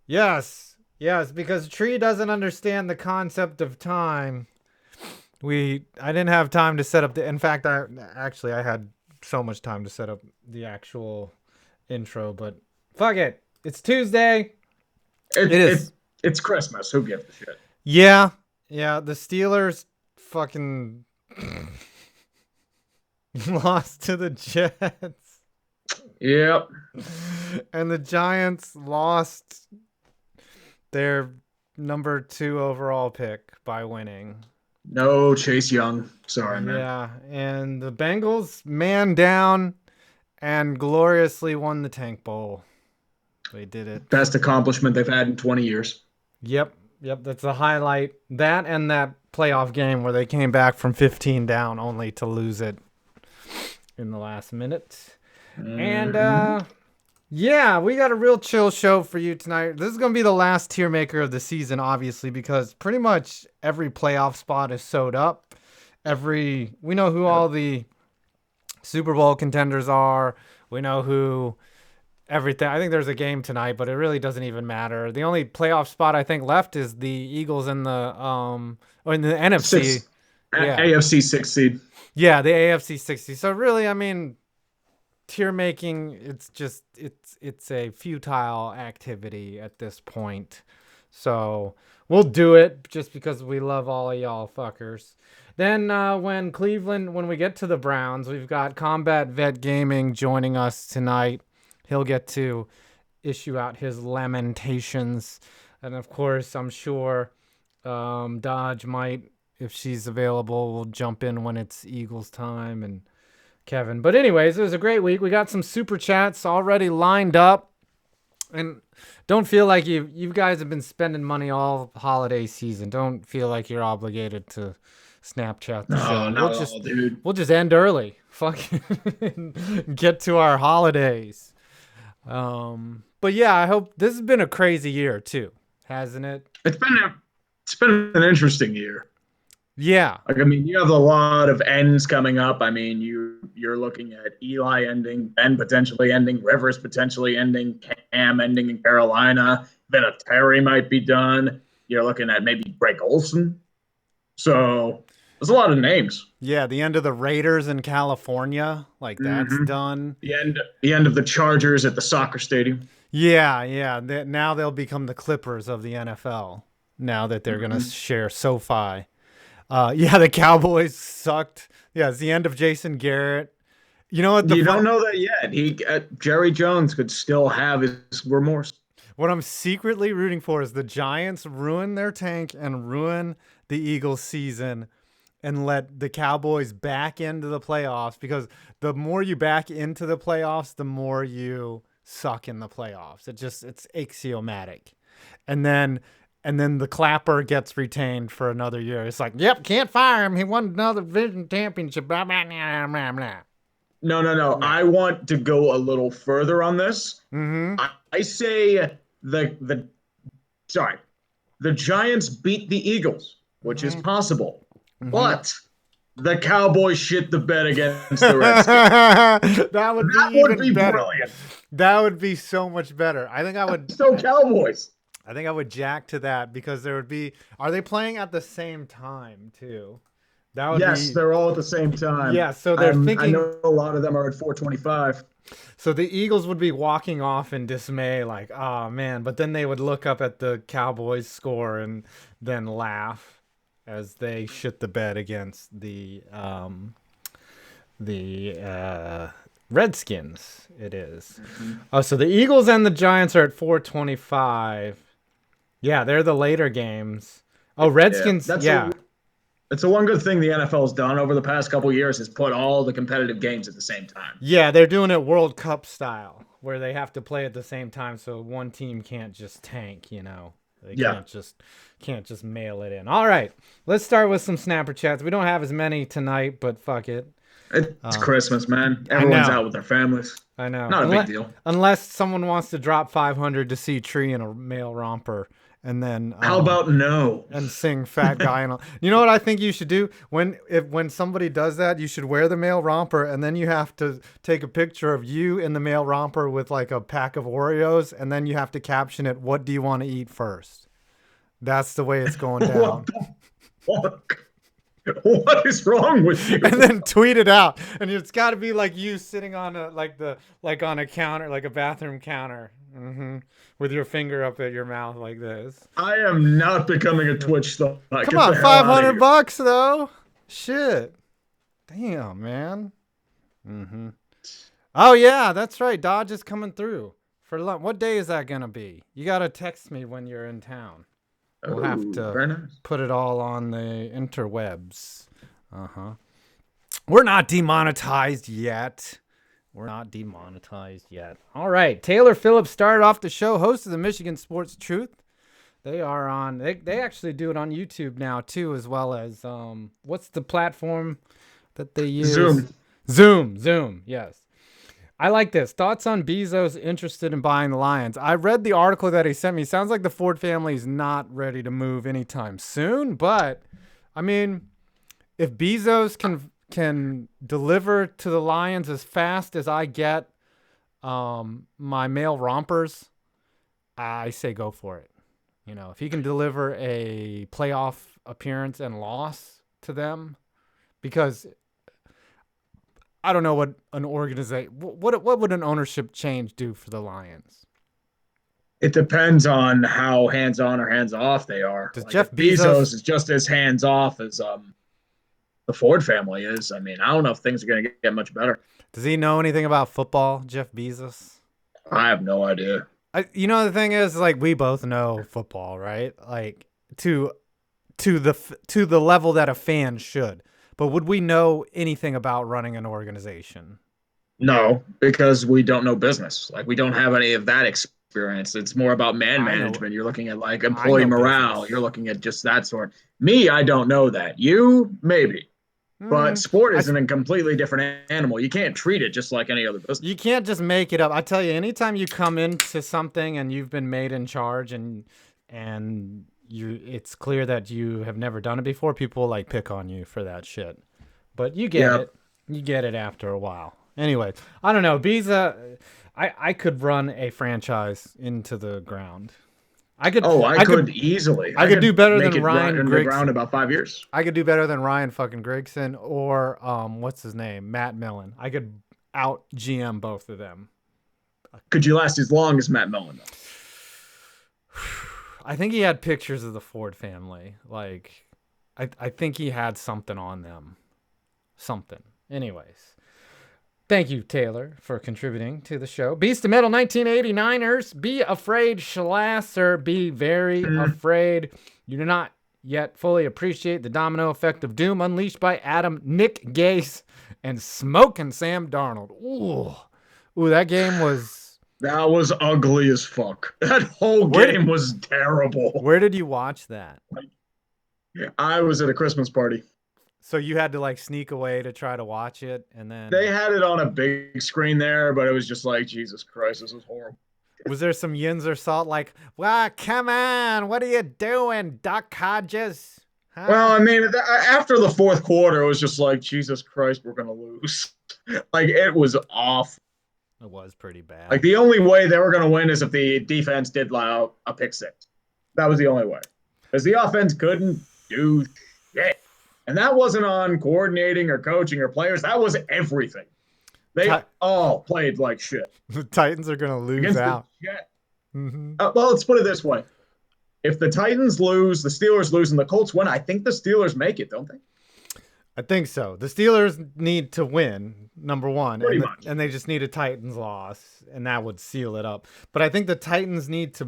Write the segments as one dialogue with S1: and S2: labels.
S1: Yes, because Tree doesn't understand the concept of time. I didn't have time to set up in fact, I had so much time to set up the actual intro, but fuck it. It's Tuesday. It
S2: It
S1: is.
S2: it it's Christmas. Who gives a shit?
S1: Yeah. Yeah, the Steelers fucking lost to the Jets.
S2: Yep.
S1: And the Giants lost their number 2 overall pick by winning.
S2: No Chase Young. Sorry, man.
S1: Yeah, and the Bengals man down and gloriously won the Tank Bowl. They did it.
S2: Best accomplishment they've had in 20 years.
S1: Yep, yep, that's a highlight. That and that playoff game where they came back from 15 down only to lose it in the last minute. And
S2: Hmm.
S1: yeah, we got a real chill show for you tonight. This is going to be the last tier maker of the season, obviously, because pretty much every playoff spot is sewed up. We know who all
S2: Yep.
S1: the Super Bowl contenders are. We know who everything. I think there's a game tonight, but it really doesn't even matter. The only playoff spot I think left is the Eagles in the or in the NFC.
S2: Six
S1: Yeah.
S2: AFC six seed.
S1: Yeah, the AFC 60. So really, I mean, tier making it's a futile activity at this point. So we'll do it just because we love all of y'all fuckers. Then when we get to the Browns, we've got Combat Vet Gaming joining us tonight. He'll get to issue out his lamentations, and of course, I'm sure Dodge might, if she's available, will jump in when it's Eagles time and Kevin. But anyways, it was a great week. We got some super chats already lined up, and don't feel like you guys have been spending money all holiday season. Don't feel like you're obligated to Snapchat the show.
S2: No, not at all, dude.
S1: We'll just end early. Fuck get to our holidays. But yeah, I hope this has been a crazy year too, hasn't it?
S2: It's been an interesting year.
S1: Yeah.
S2: Like, I mean, you have a lot of ends coming up. I mean, you're looking at Eli ending, Ben potentially ending, Rivers potentially ending, Cam ending in Carolina. Vinatieri might be done. You're looking at maybe Greg Olson. So there's a lot of names.
S1: Yeah, the end of the Raiders in California, like that's
S2: Hmm.
S1: done.
S2: The end of the Chargers at the soccer stadium.
S1: Yeah. Now they'll become the Clippers of the NFL. Now that they're gonna
S2: Hmm.
S1: share SoFi. Yeah, the Cowboys sucked. Yeah, it's the end of Jason Garrett. You know what the
S2: You
S1: fun?
S2: don't know that yet. Jerry Jones could still have his remorse.
S1: What I'm secretly rooting for is the Giants ruin their tank and ruin the Eagles season and let the Cowboys back into the playoffs, because the more you back into the playoffs, the more you suck in the playoffs. It's axiomatic. And then the clapper gets retained for another year. It's like, yep, can't fire him. He won another division championship. Blah, blah, blah, blah, blah.
S2: No, no, no.
S1: Nah.
S2: I want to go a little further on this.
S1: Mm-hmm.
S2: I say the sorry, the Giants beat the Eagles, which is
S1: Mm-hmm.
S2: possible,
S1: Mm-hmm.
S2: but the Cowboys shit the bed against the Redskins.
S1: That would be
S2: That would
S1: even
S2: be
S1: better.
S2: brilliant.
S1: That would be so much better.
S2: So Cowboys.
S1: I think I would jack to that, because there would be, are they playing at the same time too? That would
S2: Yes,
S1: be,
S2: they're all at the same time.
S1: yeah, so they're
S2: I
S1: thinking,
S2: know a lot of them are at 425.
S1: so the Eagles would be walking off in dismay like, "Oh man," but then they would look up at the Cowboys score and then laugh as they shit the bed against the Redskins. It is.
S2: Mhm.
S1: Oh, so the Eagles and the Giants are at 425. Yeah, they're the later games. Oh,
S2: Yeah,
S1: Redskins. Yeah.
S2: that's the one good thing the NFL's done over the past couple years is put all the competitive games at the same time.
S1: Yeah, they're doing it World Cup style, where they have to play at the same time, so one team can't just tank, you know. They
S2: Yeah.
S1: can't just mail it in. All right. Let's start with some snapper chats. We don't have as many tonight, but fuck it.
S2: It's Christmas, man.
S1: I
S2: Everyone's
S1: know.
S2: out with their families.
S1: I know.
S2: Not a big deal.
S1: Unless someone wants to drop 500 to see Tree in a male romper, and then
S2: How about no?
S1: and sing "Fat Guy" and all. You know what I think you should do when somebody does that, you should wear the male romper, and then you have to take a picture of you in the male romper with like a pack of Oreos, and then you have to caption it, "What do you want to eat first?" That's the way it's going down.
S2: What the fuck? What is wrong with you?
S1: And then tweet it out, and it's got to be like you sitting on on a counter, like a bathroom counter, with your finger up at your mouth like this.
S2: I am not becoming a Twitch star.
S1: Come on, $500 though. Shit, damn, man. Oh yeah, that's right. Dodge is coming through for lunch. What day is that gonna be? You gotta text me when you're in town. We'll have to put it all on the interwebs. We're not demonetized yet. All right. Taylor Phillips started off the show, host of the Michigan Sports Truth. They are on. They actually do it on YouTube now too, as well as what's the platform that they use? Zoom. Yes. I like this. Thoughts on Bezos interested in buying the Lions? I read the article that he sent me. Sounds like the Ford family is not ready to move anytime soon. But, I mean, if Bezos can deliver to the Lions as fast as I get my male rompers, I say go for it. You know, if he can deliver a playoff appearance and loss to them, because I don't know what an organization, what would an ownership change do for the Lions?
S2: It depends on how hands-on or hands-off they are.
S1: Does Jeff Bezos
S2: is just as hands-off as the Ford family is? I mean, I don't know if things are going to get much better.
S1: Does he know anything about football, Jeff Bezos?
S2: I have no idea.
S1: You know, the thing is, like, we both know football, right? Like, to the level that a fan should. But would we know anything about running an organization?
S2: No, because we don't know business. Like, we don't have any of that experience. It's more about management. You're looking at like employee morale. Business. You're looking at just that sort. Me, I don't know that. You, maybe. But sport is a completely different animal. You can't treat it just like any other business.
S1: You can't just make it up. I tell you, anytime you come into something and you've been made in charge and it's clear that you have never done it before, people like pick on you for that shit. But you get it. You get it after a while. Anyway, I don't know. I could run a franchise into the ground. I could easily. I could do better than Ryan Grigson.
S2: In the ground about 5 years.
S1: I could do better than Ryan fucking Grigson or what's his name, Matt Millen. I could out GM both of them.
S2: Could you last as long as Matt Millen though?
S1: I think he had pictures of the Ford family. Like, I think he had something on them. Something. Anyways. Thank you, Taylor, for contributing to the show. Beast of Metal 1989ers. Be afraid, Schlasser. Be very afraid. You do not yet fully appreciate the domino effect of doom unleashed by Adam, Nick Gase, and Smokin' Sam Darnold. Ooh, that game was...
S2: That was ugly as fuck. That whole game was terrible.
S1: Where did you watch that?
S2: I was at a Christmas party.
S1: So you had to like sneak away to try to watch it, and then
S2: they had it on a big screen there, but it was just like, Jesus Christ, this is horrible.
S1: Was there some yins or salt like, well, come on, what are you doing, Duck Hodges? Huh?
S2: Well, I mean, after the fourth quarter, it was just like, Jesus Christ, we're going to lose. Like, it was awful.
S1: It was pretty bad.
S2: Like, the only way they were going to win is if the defense did allow a pick six. That was the only way. Because the offense couldn't do shit. And that wasn't on coordinating or coaching or players. That was everything. They all played like shit.
S1: The Titans are going to lose out.
S2: Well, let's put it this way. If the Titans lose, the Steelers lose, and the Colts win, I think the Steelers make it, don't they?
S1: I think so. The Steelers need to win, number one.
S2: Pretty much.
S1: And they just need a Titans loss, and that would seal it up. But I think the Titans need a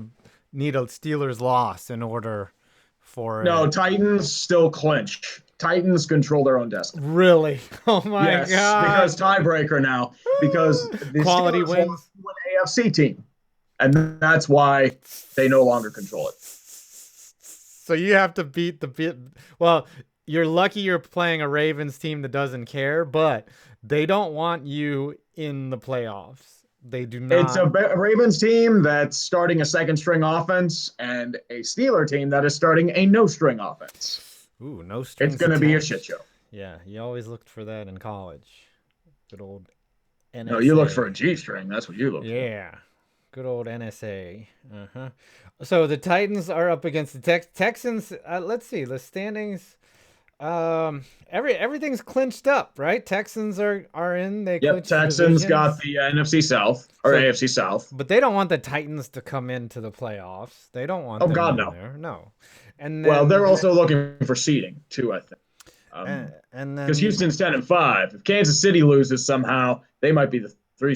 S1: Steelers loss in order for... No,
S2: Titans still clinch. Titans control their own destiny.
S1: Really? Oh my God.
S2: Because tiebreaker now. Because the
S1: quality
S2: Steelers
S1: wins.
S2: An AFC team. And that's why they no longer control it.
S1: So you have to beat the... Well, you're lucky you're playing a Ravens team that doesn't care, but they don't want you in the playoffs. They do
S2: It's
S1: not.
S2: a Ravens team that's starting a second string offense and a Steeler team that is starting a no string offense.
S1: Ooh, no
S2: It's
S1: strings
S2: going to be a
S1: attached.
S2: shit show.
S1: Yeah, you always looked for that in college. Good old NSA.
S2: No, you looked for a G string. That's what you looked for.
S1: Yeah. Good old NSA. Uh-huh. So the Titans are up against the Texans. Let's see the standings. Everything's clinched up, right? Texans are in. They
S2: Yep,
S1: clinched
S2: Texans
S1: divisions.
S2: got the NFC South or
S1: So-
S2: AFC South.
S1: But they don't want the Titans to come into the playoffs. They don't want
S2: Oh,
S1: them
S2: God,
S1: in
S2: no.
S1: there. No. And then,
S2: Well, they're also looking for seeding too, I think.
S1: and then
S2: Because Houston's 10-5. If Kansas City loses somehow, they might be the 3.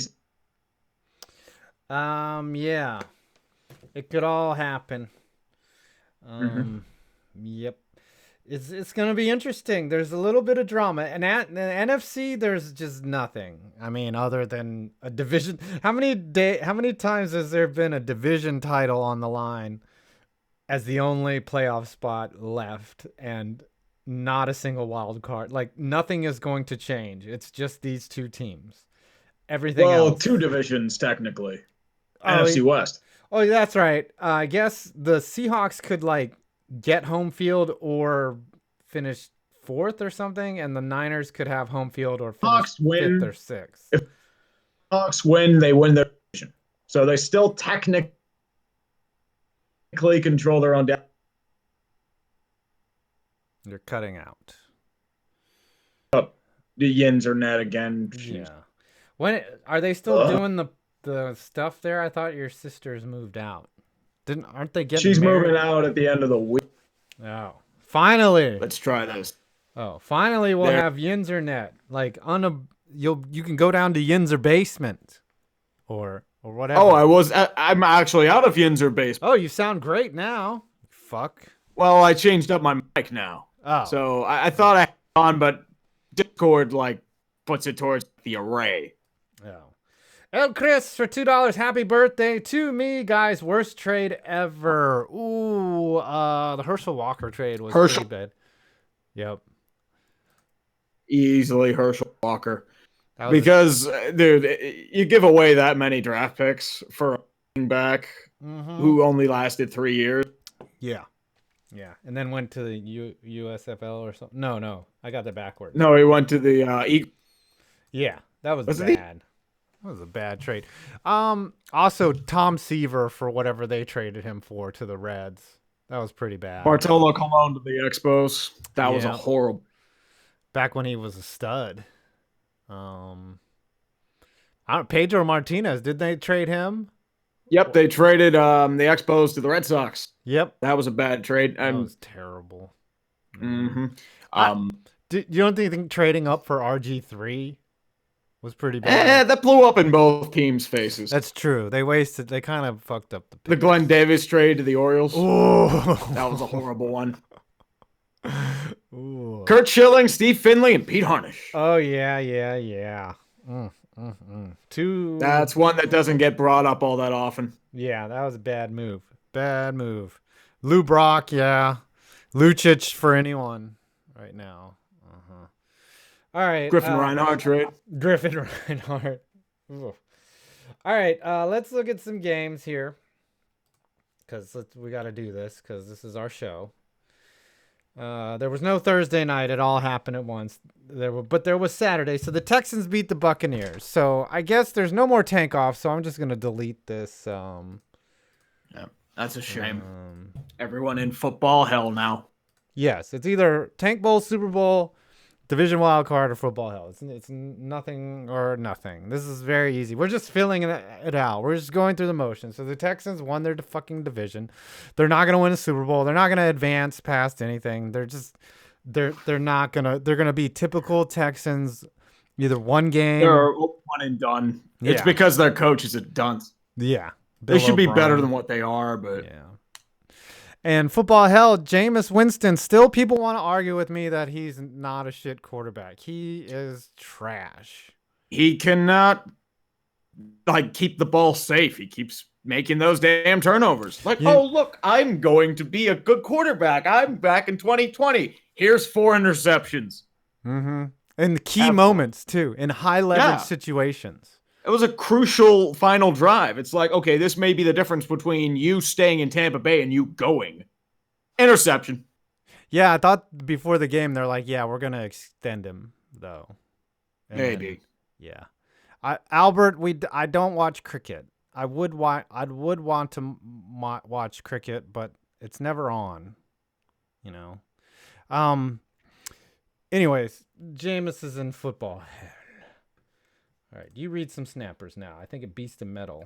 S1: yeah, it could all happen. Yep. It's gonna be interesting. There's a little bit of drama, and at the NFC, there's just nothing. I mean, other than a division. How many times has there been a division title on the line as the only playoff spot left, and not a single wild card? Like nothing is going to change. It's just these two teams. Everything else.
S2: 2 divisions technically.
S1: Oh,
S2: NFC West.
S1: Oh, that's right. I guess the Seahawks could like get home field or finish 4th or something, and the Niners could have home field or finish
S2: Hawks win.
S1: 5th or 6th.
S2: If Hawks win, they win their division. So they still technically control their own destiny.
S1: You're cutting out.
S2: The Yins are net again.
S1: Yeah. When are they still doing the stuff there? I thought your sisters moved out. Aren't they getting
S2: She's
S1: married?
S2: moving out at the end of the week.
S1: Oh, finally.
S3: Let's try this.
S1: Oh, finally we'll have Yinzer net. Like you can go down to Yinzer basement or whatever.
S3: Oh, I'm actually out of Yinzer base.
S1: Oh, you sound great now. Fuck.
S3: Well, I changed up my mic now.
S1: Oh.
S3: So I thought I had it on, but Discord puts it towards the array.
S1: Oh. El Chris for $2. Happy birthday to me, guys. Worst trade ever. Ooh, the Herschel Walker trade was pretty bad. Yep.
S3: Easily Herschel Walker. Because, dude, you give away that many draft picks for a running back who only lasted 3 years.
S1: Yeah. Yeah. And then went to the USFL or something. No. I got that backwards.
S3: No, he went to the Eagles.
S1: Yeah. That was bad. That was a bad trade. Also, Tom Seaver for whatever they traded him for to the Reds. That was pretty bad.
S3: Bartolo Colon to the Expos. That was a horrible.
S1: Back when he was a stud. Pedro Martinez, did they trade him?
S3: Yep, they traded the Expos to the Red Sox.
S1: Yep.
S3: That was a bad trade.
S1: That was terrible.
S3: Mm-hmm.
S1: You don't think trading up for RG3 was pretty bad?
S3: That blew up in both teams' faces.
S1: That's true. They kind of fucked up the pick.
S3: The Glenn Davis trade to the Orioles.
S1: Ooh.
S3: That was a horrible one.
S1: Ooh.
S3: Kurt Schilling, Steve Finley, and Pete Harnish.
S1: Oh, yeah.
S3: That's one that doesn't get brought up all that often.
S1: Yeah, that was a bad move. Lou Brock, yeah. Lucic for anyone right now. All right.
S3: Griffin Reinhardt trade.
S1: Griffin Reinhardt. Ooh. All right, let's look at some games here. Because we got to do this because this is our show. There was no Thursday night. It all happened at once. But there was Saturday. So the Texans beat the Buccaneers. So I guess there's no more tank off. So I'm just going to delete this.
S3: Yeah, that's a shame. Everyone in football hell now.
S1: Yes, it's either Tank Bowl, Super Bowl, Division Wild Card, or Football Hell. It's nothing or nothing. This is very easy. We're just filling it out. We're just going through the motions. So the Texans won their fucking division. They're not going to win a Super Bowl. They're not going to advance past anything. They're going to be typical Texans, either one game.
S3: They're one and done.
S1: Yeah.
S3: It's because their coach is a dunce.
S1: Yeah.
S3: They should be better than what they are, but
S1: yeah. And Football Hell, Jameis Winston, still people want to argue with me that he's not a shit quarterback. He is trash.
S3: He cannot like keep the ball safe. He keeps making those damn turnovers. Like, oh, look, I'm going to be a good quarterback. I'm back in 2020. Here's 4 interceptions.
S1: Mm-hmm. In key moments, too, in high-leverage situations.
S3: It was a crucial final drive. It's like, okay, this may be the difference between you staying in Tampa Bay and you going. Interception.
S1: Yeah, I thought before the game, they're like, yeah, we're going to extend him, though. And
S3: maybe.
S1: Then, yeah. Albert, I don't watch cricket. I would want to watch cricket, but it's never on, you know. Anyways, Jameis is in football. All right, you read some snappers now. I think a beast of metal.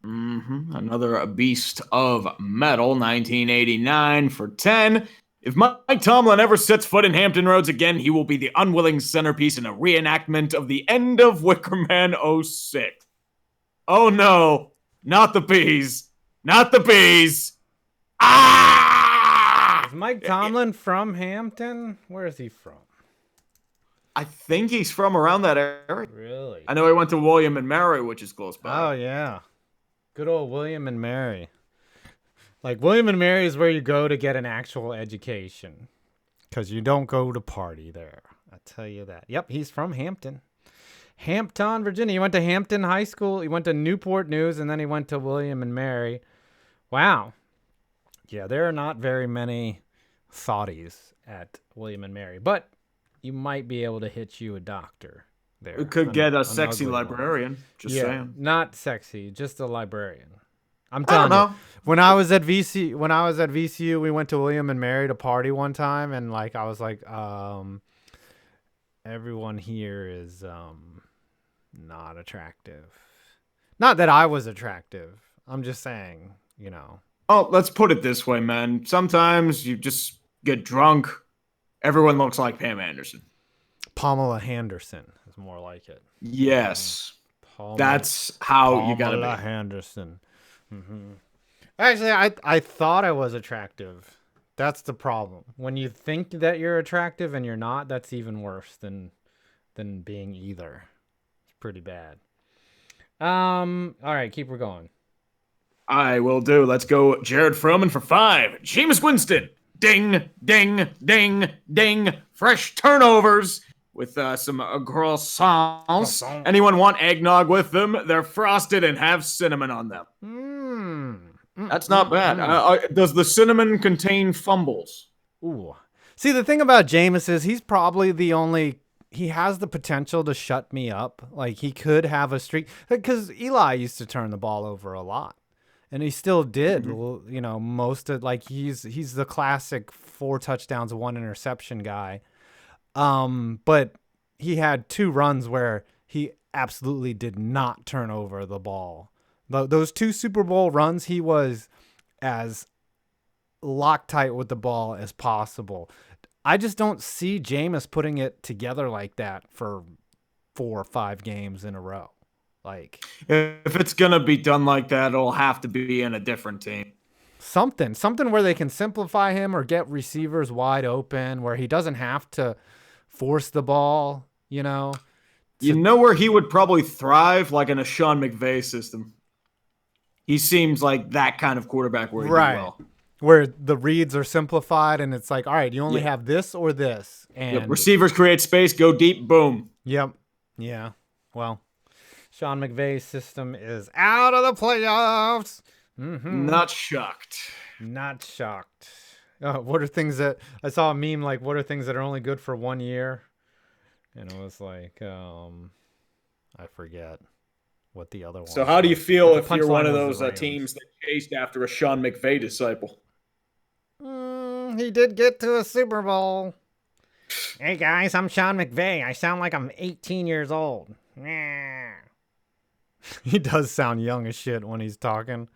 S3: Another beast of metal, 1989 for 10. If Mike Tomlin ever sets foot in Hampton Roads again, he will be the unwilling centerpiece in a reenactment of the end of Wickerman 06. Oh no, not the bees. Not the bees.
S1: Is Mike Tomlin from Hampton? Where is he from?
S3: I think he's from around that area.
S1: Really?
S3: I know he went to William and Mary, which is close by.
S1: Oh, yeah. Good old William and Mary. Like, William and Mary is where you go to get an actual education. Because you don't go to party there. I tell you that. Yep, he's from Hampton. Hampton, Virginia. He went to Hampton High School. He went to Newport News, and then he went to William and Mary. Wow. Yeah, there are not very many thoughties at William and Mary. But you might be able to hit you a doctor there.
S3: We could get a sexy librarian. Just saying.
S1: Not sexy, just a librarian. I'm telling you. When I was at VCU, we went to William and Mary to party one time, and like I was like, everyone here is not attractive. Not that I was attractive. I'm just saying, you know.
S3: Oh, let's put it this way, man. Sometimes you just get drunk. Everyone looks like Pam Anderson.
S1: Pamela Henderson is more like it.
S3: Yes. That's how you gotta be.
S1: Pamela Henderson. Mm-hmm. Actually, I thought I was attractive. That's the problem. When you think that you're attractive and you're not, that's even worse than being either. It's pretty bad. All right, keep her going.
S3: I will do. Let's go Jared Froman for 5. Jameis Winston. Ding, ding, ding, ding. Fresh turnovers with some croissants. Anyone want eggnog with them? They're frosted and have cinnamon on them. That's not bad. Does the cinnamon contain fumbles?
S1: Ooh. See, the thing about Jameis is he's probably the only... He has the potential to shut me up. Like, he could have a streak. Because Eli used to turn the ball over a lot. And he still did, you know, most of, like, he's the classic 4 touchdowns, 1 interception guy. But he had 2 runs where he absolutely did not turn over the ball. Those 2 Super Bowl runs, he was as Loctite with the ball as possible. I just don't see Jameis putting it together like that for 4 or 5 games in a row. Like,
S3: if it's gonna be done like that, it'll have to be in a different team.
S1: Something where they can simplify him or get receivers wide open, where he doesn't have to force the ball. You know,
S3: you know where he would probably thrive, like in a Sean McVay system. He seems like that kind of quarterback where he do well.
S1: Where the reads are simplified and it's like, all right, you only have this or this, and
S3: receivers create space, go deep, boom.
S1: Yep. Yeah. Well. Sean McVay's system is out of the playoffs.
S3: Not shocked.
S1: Not shocked. What are things that I saw a meme like? What are things that are only good for 1 year? And it was like, I forget what the other one.
S3: So how do you feel if you're one of those teams that chased after a Sean McVay disciple?
S1: He did get to a Super Bowl. Hey guys, I'm Sean McVay. I sound like I'm 18 years old. He does sound young as shit when he's talking.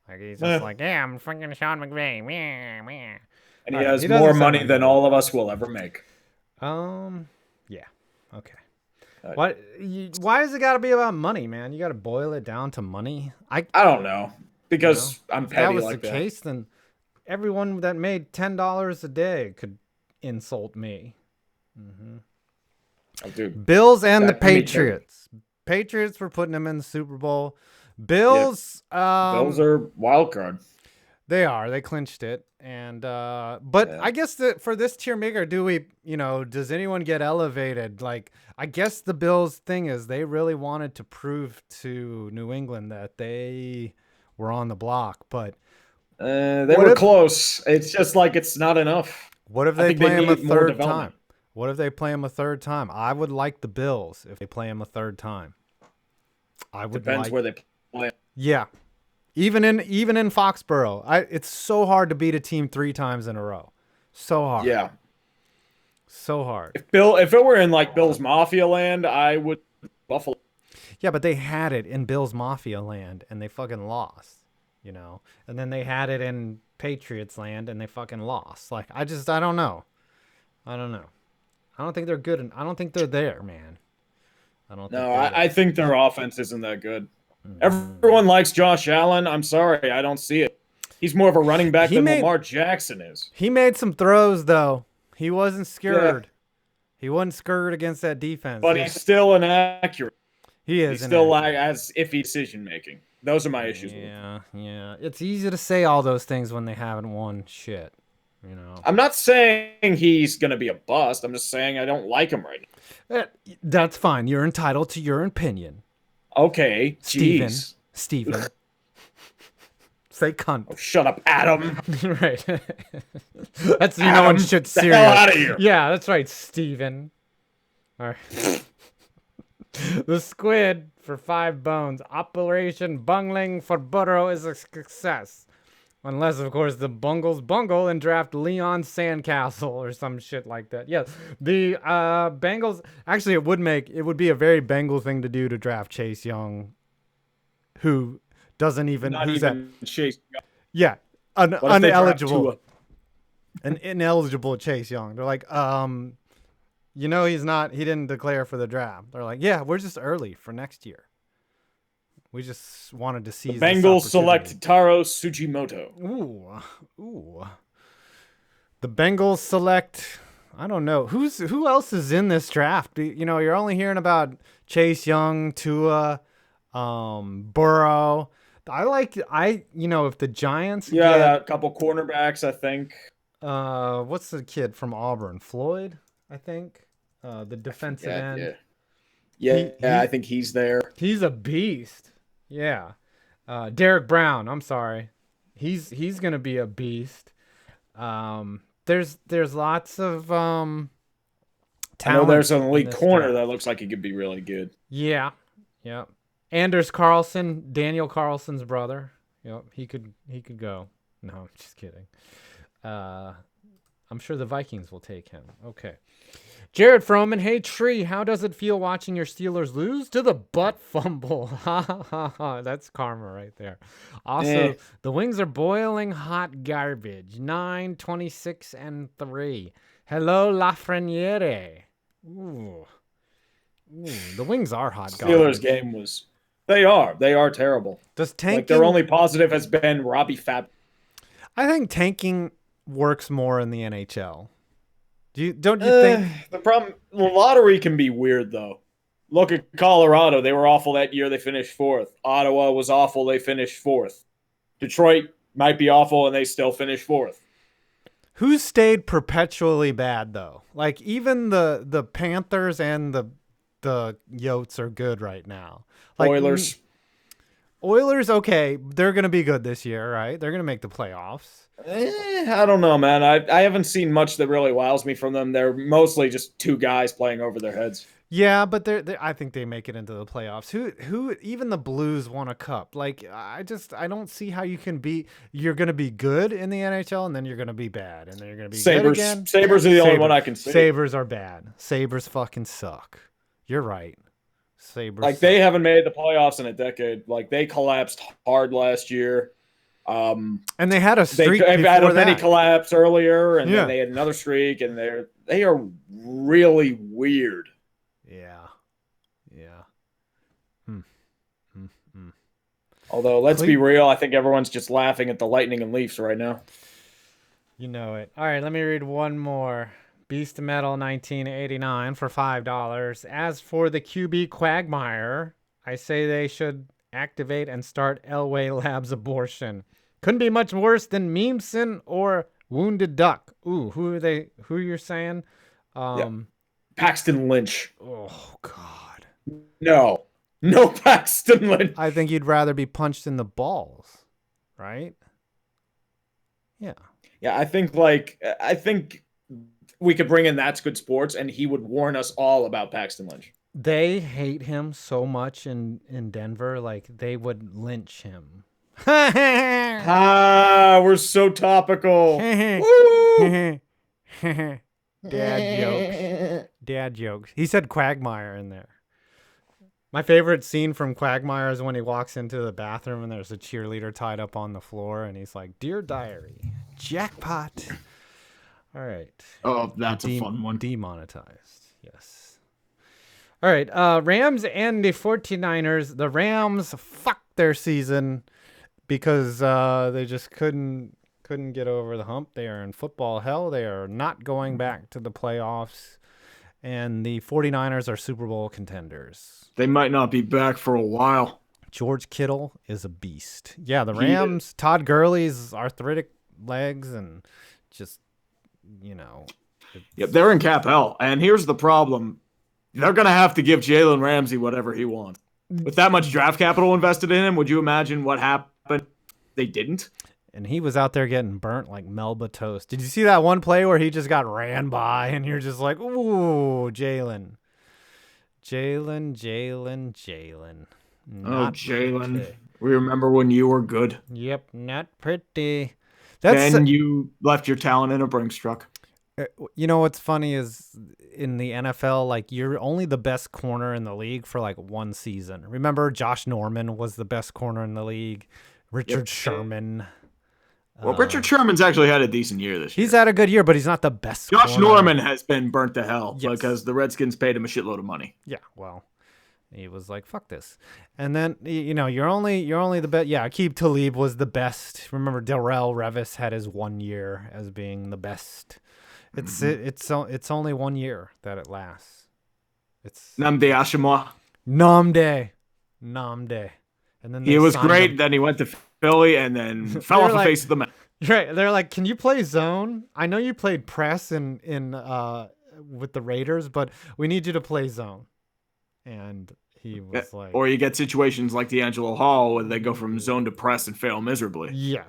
S1: Like he's just like, yeah, I'm fucking Sean McVay.
S3: And he has more money than all of us will ever make.
S1: Yeah. Okay. Why has it got to be about money, man? You got to boil it down to money. I
S3: don't know, because I'm petty.
S1: If that was the case, then everyone that made $10 a day could insult me.
S3: Oh, dude.
S1: Bills and the Patriots. Patriots were putting them in the Super Bowl. Bills,
S3: Bills are wild card.
S1: They are. They clinched it. And but
S3: Yeah.
S1: I guess that for this tier maker, do we, does anyone get elevated? Like, I guess the Bills thing is they really wanted to prove to New England that they were on the block, but
S3: They were close. It's just like it's not enough.
S1: what if they play him a third time? What if they play him a third time? I would like the Bills if they play him a third time. I would
S3: Depends where they play.
S1: Yeah. Even in Foxborough, it's so hard to beat a team 3 times in a row. So hard.
S3: Yeah.
S1: So hard.
S3: If it were in like Bill's Mafia land, I would Buffalo.
S1: Yeah, but they had it in Bill's Mafia land and they fucking lost, And then they had it in Patriots land and they fucking lost. Like, I don't know. I don't think they're good. I don't think they're there, man.
S3: I think their offense isn't that good. Everyone likes Josh Allen. I'm sorry, I don't see it. He's more of a running back than Lamar Jackson is.
S1: He made some throws, though. He wasn't scared. Yeah. He wasn't scared against that defense.
S3: But he's still inaccurate.
S1: He is.
S3: He's still has iffy decision making. Those are my issues with him.
S1: Yeah. It's easy to say all those things when they haven't won shit.
S3: I'm not saying he's going to be a bust. I'm just saying I don't like him right
S1: now. That's fine. You're entitled to your opinion.
S3: Okay.
S1: Steven.
S3: Say
S1: cunt.
S3: Oh, shut up, Adam.
S1: Right. That's no one should serious.
S3: The hell out of here.
S1: Yeah, that's right, Steven. All right. The squid for 5 bones. Operation Bungling for Burrow is a success. Unless, of course, the Bungles bungle and draft Leon Sandcastle or some shit like that. Yes, the Bengals. Actually, it would be a very Bengal thing to do to draft Chase Young, who doesn't even.
S3: Chase Young.
S1: Yeah, ineligible. An ineligible Chase Young. They're like, he's not. He didn't declare for the draft. They're like, yeah, we're just early for next year. We just wanted to see.
S3: The Bengals select Taro Sugimoto.
S1: Ooh. The Bengals select. I don't know who else is in this draft. You're only hearing about Chase Young, Tua, Burrow. If the Giants.
S3: Yeah, a couple cornerbacks, I think.
S1: What's the kid from Auburn? Floyd, I think. The defensive end.
S3: Yeah, I think he's there.
S1: He's a beast. Yeah. Derek Brown, I'm sorry. He's going to be a beast. There's lots of talent.
S3: I know there's an elite corner that looks like he could be really good.
S1: Yeah. Anders Carlson, Daniel Carlson's brother. Yep, he could go. No, I'm just kidding. I'm sure the Vikings will take him. Okay. Jared Froman, hey Tree, how does it feel watching your Steelers lose to the butt fumble? That's karma right there. Also, the Wings are boiling hot garbage. 9, 26, and 3. Hello, Lafreniere. Ooh, the Wings are hot garbage.
S3: Steelers game was. They are terrible.
S1: Does tanking?
S3: Like their only positive has been Robbie Fab.
S1: I think tanking works more in the NHL. Don't you think
S3: the problem? The lottery can be weird though. Look at Colorado; they were awful that year. They finished 4th. Ottawa was awful. They finished 4th. Detroit might be awful, and they still finished 4th.
S1: Who stayed perpetually bad though? Like even the Panthers and the Yotes are good right now. Like, Oilers, okay, they're gonna be good this year, right? They're gonna make the playoffs.
S3: I don't know, man. I haven't seen much that really wows me from them. They're mostly just 2 guys playing over their heads.
S1: Yeah, but I think they make it into the playoffs. Who even the Blues won a cup. Like I don't see how you're gonna be good in the NHL and then you're gonna be bad and then you're gonna be good again.
S3: Sabres are the only one I can see.
S1: Sabres are bad. Sabres fucking suck. You're right. Sabres.
S3: Like they haven't made the playoffs in a decade. Like they collapsed hard last year.
S1: And they had a streak.
S3: They've had a mini
S1: that.
S3: collapse earlier, and then they had another streak, and they are really weird.
S1: Yeah.
S3: Although, let's be real, I think everyone's just laughing at the Lightning and Leafs right now.
S1: You know it. All right, let me read one more. Beast Metal 1989 for $5. As for the QB quagmire, I say they should activate and start Elway Labs abortion. Couldn't be much worse than Memeson or Wounded Duck. Ooh, who are they? Who you're saying?
S3: Paxton Lynch.
S1: Oh God.
S3: No Paxton Lynch.
S1: I think you'd rather be punched in the balls, right? Yeah.
S3: Yeah, I think we could bring in That's Good Sports, and he would warn us all about Paxton Lynch.
S1: They hate him so much in Denver, like they would lynch him.
S3: We're so topical. Woo!
S1: Dad jokes. He said Quagmire in there. My favorite scene from Quagmire is when he walks into the bathroom and there's a cheerleader tied up on the floor and he's like, "Dear diary, jackpot." All right.
S3: Oh, that's a fun one.
S1: Demonetized. Yes. All right. Rams and the 49ers. The Rams fucked their season because they just couldn't get over the hump. They are in football hell. They are not going back to the playoffs. And the 49ers are Super Bowl contenders.
S3: They might not be back for a while.
S1: George Kittle is a beast. Yeah, the Rams, Todd Gurley's arthritic legs and just,
S3: Yep, they're in cap hell. And here's the problem. They're going to have to give Jalen Ramsey whatever he wants. With that much draft capital invested in him, would you imagine what happened? They didn't.
S1: And he was out there getting burnt like Melba toast. Did you see that one play where he just got ran by and you're just like, ooh, Jalen.
S3: Oh, Jalen. We remember when you were good.
S1: Yep, not pretty.
S3: Then you left your talent in a Brinks truck.
S1: You know what's funny is in the NFL, like you're only the best corner in the league for like one season. Remember Josh Norman was the best corner in the league. Richard Sherman.
S3: Well, Richard Sherman's actually had a decent year this year.
S1: He's had a good year, but he's not the best
S3: Josh
S1: corner.
S3: Norman has been burnt to hell because the Redskins paid him a shitload of money.
S1: Yeah, well, he was like, fuck this. And then, you're only the best. Yeah, Aqib Talib was the best. Remember, Darrell Revis had his 1 year as being the best. It's only 1 year that it lasts. It's
S3: Nnamdi Asomugha.
S1: Namde. And then
S3: he was great. Then he went to Philly and then fell off the face of the map.
S1: Right. They're like, can you play zone? I know you played press in with the Raiders, but we need you to play zone. And he was like,
S3: or you get situations like D'Angelo Hall where they go from zone to press and fail miserably.
S1: Yeah.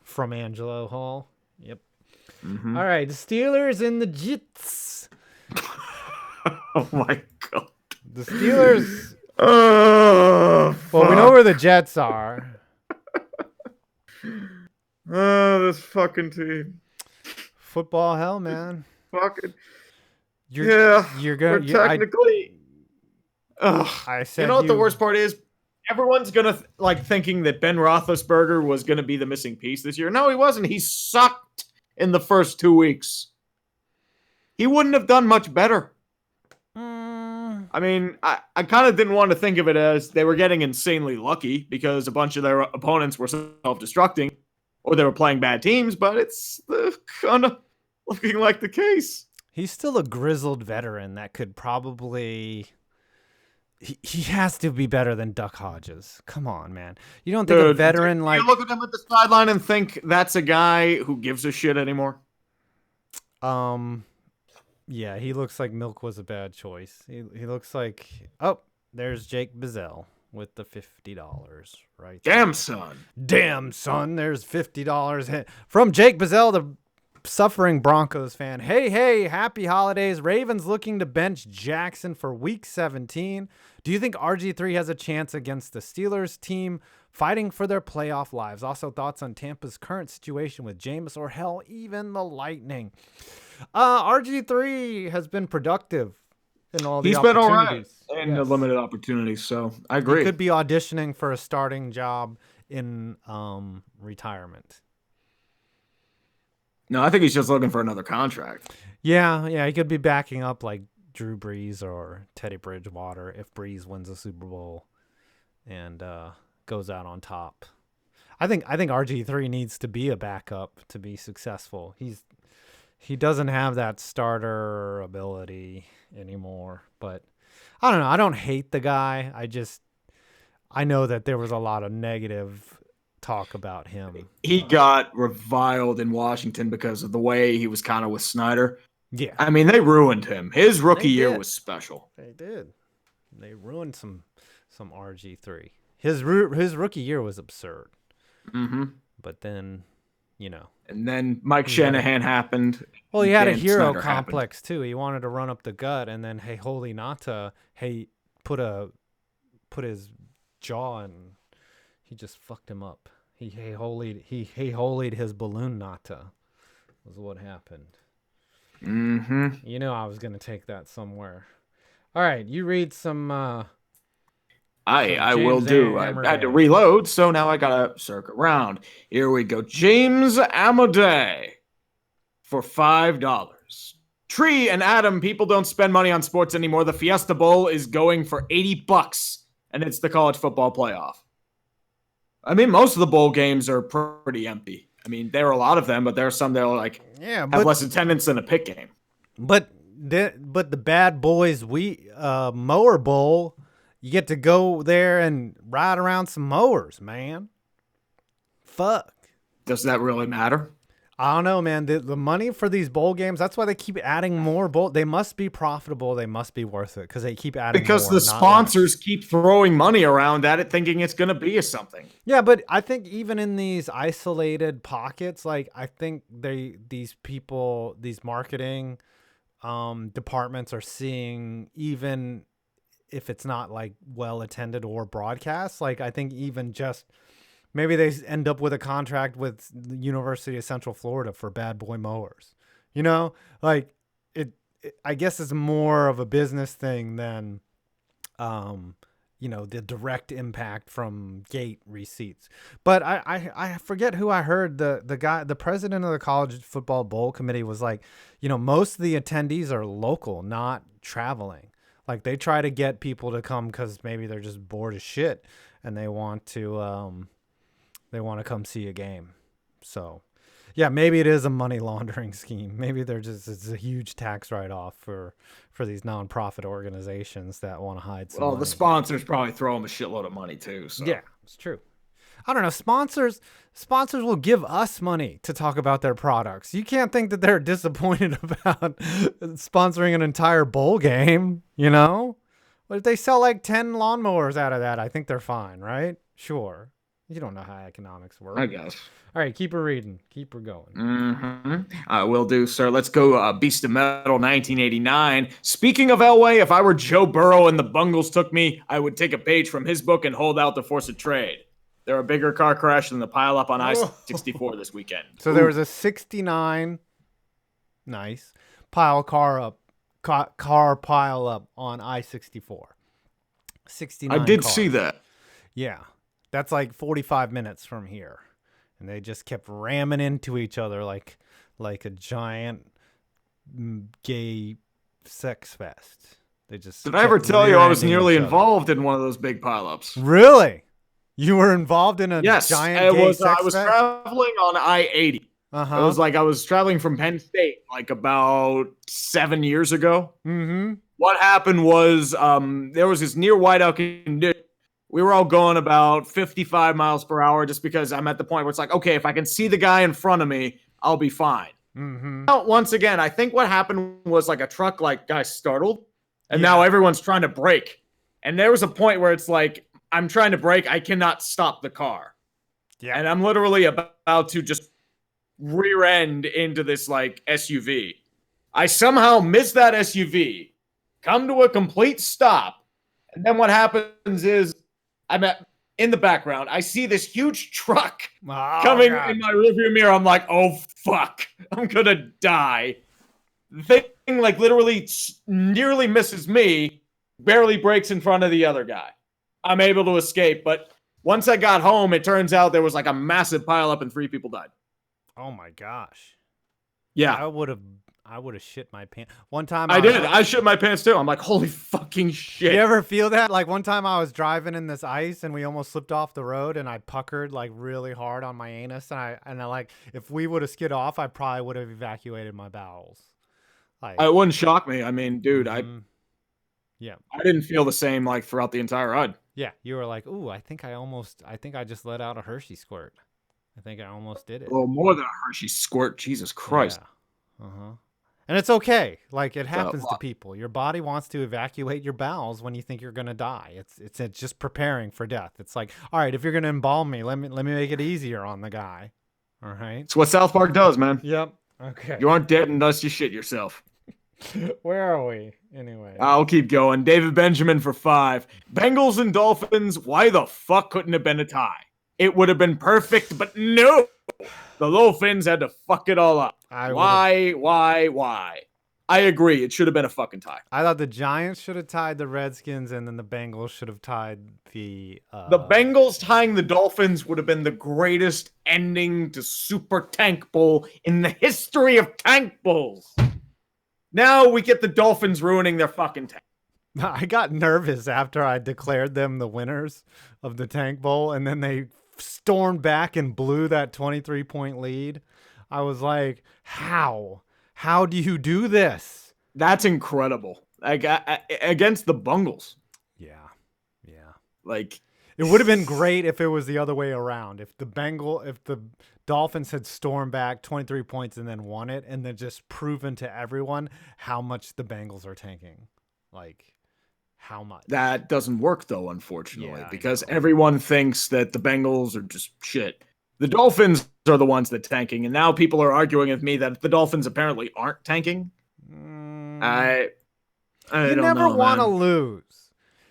S1: From Angelo Hall. Yep.
S3: Mm-hmm.
S1: All right. The Steelers and the Jets.
S3: Oh my God.
S1: The Steelers.
S3: Oh,
S1: well, we know where the Jets are.
S3: Oh, this fucking team.
S1: Football hell, man.
S3: Fucking.
S1: You're going to
S3: technically.
S1: I said
S3: you know what the worst part is? Everyone's gonna thinking that Ben Roethlisberger was gonna be the missing piece this year. No, he wasn't. He sucked in the first 2 weeks. He wouldn't have done much better. I mean, I kind of didn't want to think of it as they were getting insanely lucky because a bunch of their opponents were self-destructing or they were playing bad teams, but it's kind of looking like the case.
S1: He's still a grizzled veteran that could probably... He has to be better than Duck Hodges. Come on, man. You don't think a veteran like...
S3: You look at him at the sideline and think that's a guy who gives a shit anymore?
S1: Yeah, he looks like Milk was a bad choice. He looks like... Oh, there's Jake Bizzell with the $50 right there.
S3: Damn, son.
S1: Damn, son. There's $50 from Jake Bizzell, the suffering Broncos fan. Hey, happy holidays. Ravens looking to bench Jackson for week 17. Do you think RG3 has a chance against the Steelers team fighting for their playoff lives? Also, thoughts on Tampa's current situation with Jameis or hell, even the Lightning. RG3 has been productive in all the opportunities.
S3: He's been all right in the limited opportunities, so I agree.
S1: He could be auditioning for a starting job in retirement.
S3: No, I think he's just looking for another contract.
S1: Yeah, he could be backing up like Drew Brees or Teddy Bridgewater if Brees wins a Super Bowl and goes out on top. I think RG3 needs to be a backup to be successful. he doesn't have that starter ability anymore. But I don't know. I don't hate the guy. I know that there was a lot of negative talk about him.
S3: He got reviled in Washington because of the way he was kind of with Snyder.
S1: Yeah.
S3: I mean, they ruined him. His rookie year
S1: did.
S3: was special.
S1: They did. They ruined some RG3. His rookie year was absurd.
S3: Mm-hmm.
S1: But then, you know.
S3: And then Mike Shanahan happened.
S1: Well, he had a
S3: Dan
S1: hero
S3: Snyder
S1: complex too. He wanted to run up the gut, and then holy Nata, put his jaw and he just fucked him up. He holied his balloon Nata was what happened.
S3: Mm-hmm.
S1: You know I was gonna take that somewhere. All right, you read some.
S3: I will do. I had to reload, so now I gotta circle around. Here we go. James Amadei for $5. Tree and Adam, people don't spend money on sports anymore. The Fiesta Bowl is going for $80, and it's the college football playoff. I mean, most of the bowl games are pretty empty. I mean, there are a lot of them, but there are some that are have less attendance than a pick game.
S1: But the Bad Boys Mower Bowl. You get to go there and ride around some mowers, man. Fuck.
S3: Does that really matter?
S1: I don't know, man. The money for these bowl games, that's why they keep adding more bowl. They must be profitable. They must be worth it because they keep adding
S3: because
S1: more.
S3: Because the sponsors keep throwing money around at it thinking it's going to be something.
S1: Yeah, but I think even in these isolated pockets, like I think these marketing departments are seeing, even if it's not like well attended or broadcast, like I think even just maybe they end up with a contract with the University of Central Florida for bad boy mowers, you know, like it I guess it's more of a business thing than, you know, the direct impact from gate receipts. But I forget who I heard, the president of the college football bowl committee was like, you know, most of the attendees are local, not traveling. Like they try to get people to come because maybe they're just bored as shit and they want to come see a game. So, yeah, maybe it is a money laundering scheme. Maybe it's a huge tax write-off for these nonprofit organizations that want to hide some money.
S3: The sponsors probably throw them a shitload of money too. So.
S1: Yeah, it's true. I don't know. Sponsors will give us money to talk about their products. You can't think that they're disappointed about sponsoring an entire bowl game, you know? But if they sell like 10 lawnmowers out of that, I think they're fine, right? Sure. You don't know how economics work.
S3: I guess.
S1: All right, keep her reading. Keep her going.
S3: Mm-hmm. I will do, sir. Let's go Beast of Metal 1989. Speaking of Elway, if I were Joe Burrow and the Bungles took me, I would take a page from his book and hold out to force a trade. There a bigger car crash than the pileup on I-64 this weekend.
S1: So there was a 69, nice, car pile up on I-64. 69
S3: I did
S1: cars.
S3: see that.
S1: Yeah. That's like 45 minutes from here. And they just kept ramming into each other like a giant gay sex fest. They just
S3: Did I ever tell you I was nearly involved in one of those big pileups?
S1: Really? You were involved in a giant gay sex
S3: I was
S1: fest?
S3: traveling on I-80.
S1: Uh-huh.
S3: It was like I was traveling from Penn State like about 7 years ago.
S1: Mm-hmm.
S3: What happened was there was this near whiteout condition. We were all going about 55 miles per hour just because I'm at the point where it's like, okay, if I can see the guy in front of me, I'll be fine.
S1: Mm-hmm.
S3: Now, once again, I think what happened was like a truck got startled, and now everyone's trying to brake. And there was a point where it's like, I'm trying to brake. I cannot stop the car. Yeah. And I'm literally about to just rear end into this like SUV. I somehow miss that SUV, come to a complete stop. And then what happens is I'm in the background. I see this huge truck coming in my rearview mirror. I'm like, oh, fuck. I'm going to die. The thing like literally nearly misses me, barely breaks in front of the other guy. I'm able to escape, but once I got home, it turns out there was like a massive pileup and 3 people died.
S1: Oh my gosh.
S3: Yeah.
S1: I would have I would have shit my pants. One time
S3: I did. I shit my pants too. I'm like, holy fucking shit.
S1: You ever feel that? Like one time I was driving in this ice and we almost slipped off the road and I puckered like really hard on my anus and I like if we would have skid off, I probably would have evacuated my bowels. Like
S3: it wouldn't shock me. I mean, dude, I didn't feel the same like throughout the entire ride.
S1: Yeah, you were like, ooh, I think I just let out a Hershey squirt. I think I almost did it.
S3: A little more than a Hershey squirt. Jesus Christ.
S1: Yeah. And it's okay. Like it happens to people. Your body wants to evacuate your bowels when you think you're gonna die. It's just preparing for death. It's like, all right, if you're gonna embalm me, let me make it easier on the guy. All right.
S3: It's what South Park does, man.
S1: Yep. Okay.
S3: You aren't dead unless you shit yourself.
S1: Where are we? Anyway.
S3: I'll keep going. David Benjamin for 5. Bengals and Dolphins. Why the fuck couldn't have been a tie? It would have been perfect, but no. The Dolphins had to fuck it all up. Why? I agree. It should have been a fucking tie.
S1: I thought the Giants should have tied the Redskins, and then the Bengals should have tied the...
S3: The Bengals tying the Dolphins would have been the greatest ending to Super Tank Bowl in the history of Tank Bowls. Now we get the Dolphins ruining their fucking tank.
S1: I got nervous after I declared them the winners of the Tank Bowl, and then they stormed back and blew that 23-point lead. I was like, how? How do you do this?
S3: That's incredible. Like against the Bungles.
S1: Yeah.
S3: Like
S1: it would have been great if it was the other way around. If the Dolphins had stormed back 23 points and then won it, and then just proven to everyone how much the Bengals are tanking. Like how much?
S3: That doesn't work though, unfortunately, because everyone thinks that the Bengals are just shit. The Dolphins are the ones that tanking, and now people are arguing with me that the Dolphins apparently aren't tanking. I
S1: you
S3: don't
S1: never want to lose.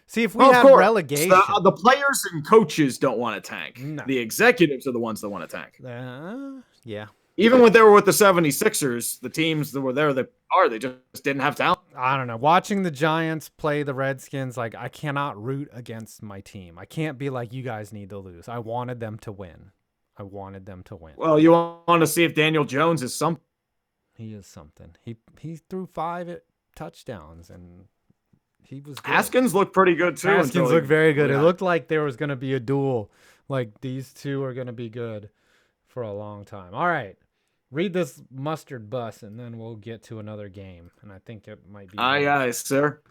S1: See, if we had relegation,
S3: the players and coaches don't want to tank.
S1: No.
S3: The executives are the ones that want to tank.
S1: Yeah.
S3: Even when they were with the 76ers, the teams that were there, they just didn't have talent.
S1: I don't know. Watching the Giants play the Redskins, like I cannot root against my team. I can't be like, you guys need to lose. I wanted them to win.
S3: Well, you want to see if Daniel Jones is something.
S1: He is something. He threw 5 touchdowns and he was good.
S3: Haskins looked pretty good too.
S1: Haskins looked very good. It looked like there was going to be a duel. Like these two are going to be good for a long time. All right. Read this mustard bus and then we'll get to another game. And I think it might be.
S3: Aye, sir.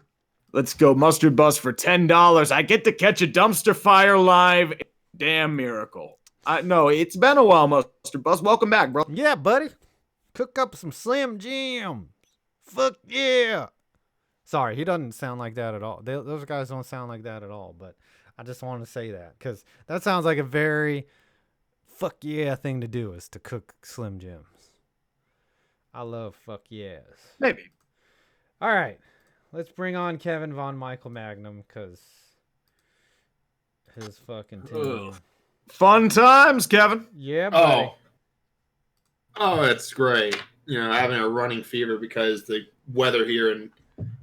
S3: Let's go mustard bus for $10. I get to catch a dumpster fire live. Damn miracle. No, it's been a while, mustard bus. Welcome back, bro.
S1: Yeah, buddy. Cook up some Slim Jims. Fuck yeah. Sorry, he doesn't sound like that at all. Those guys don't sound like that at all. But I just want to say that because that sounds like a very fuck yeah thing to do is to cook Slim Jims. I love fuck yes.
S3: Maybe.
S1: All right. Let's bring on Kevin Von Michael Magnum because his fucking team.
S3: Fun times, Kevin.
S1: Yeah, buddy.
S4: Oh, it's great. You know, having a running fever because the weather here in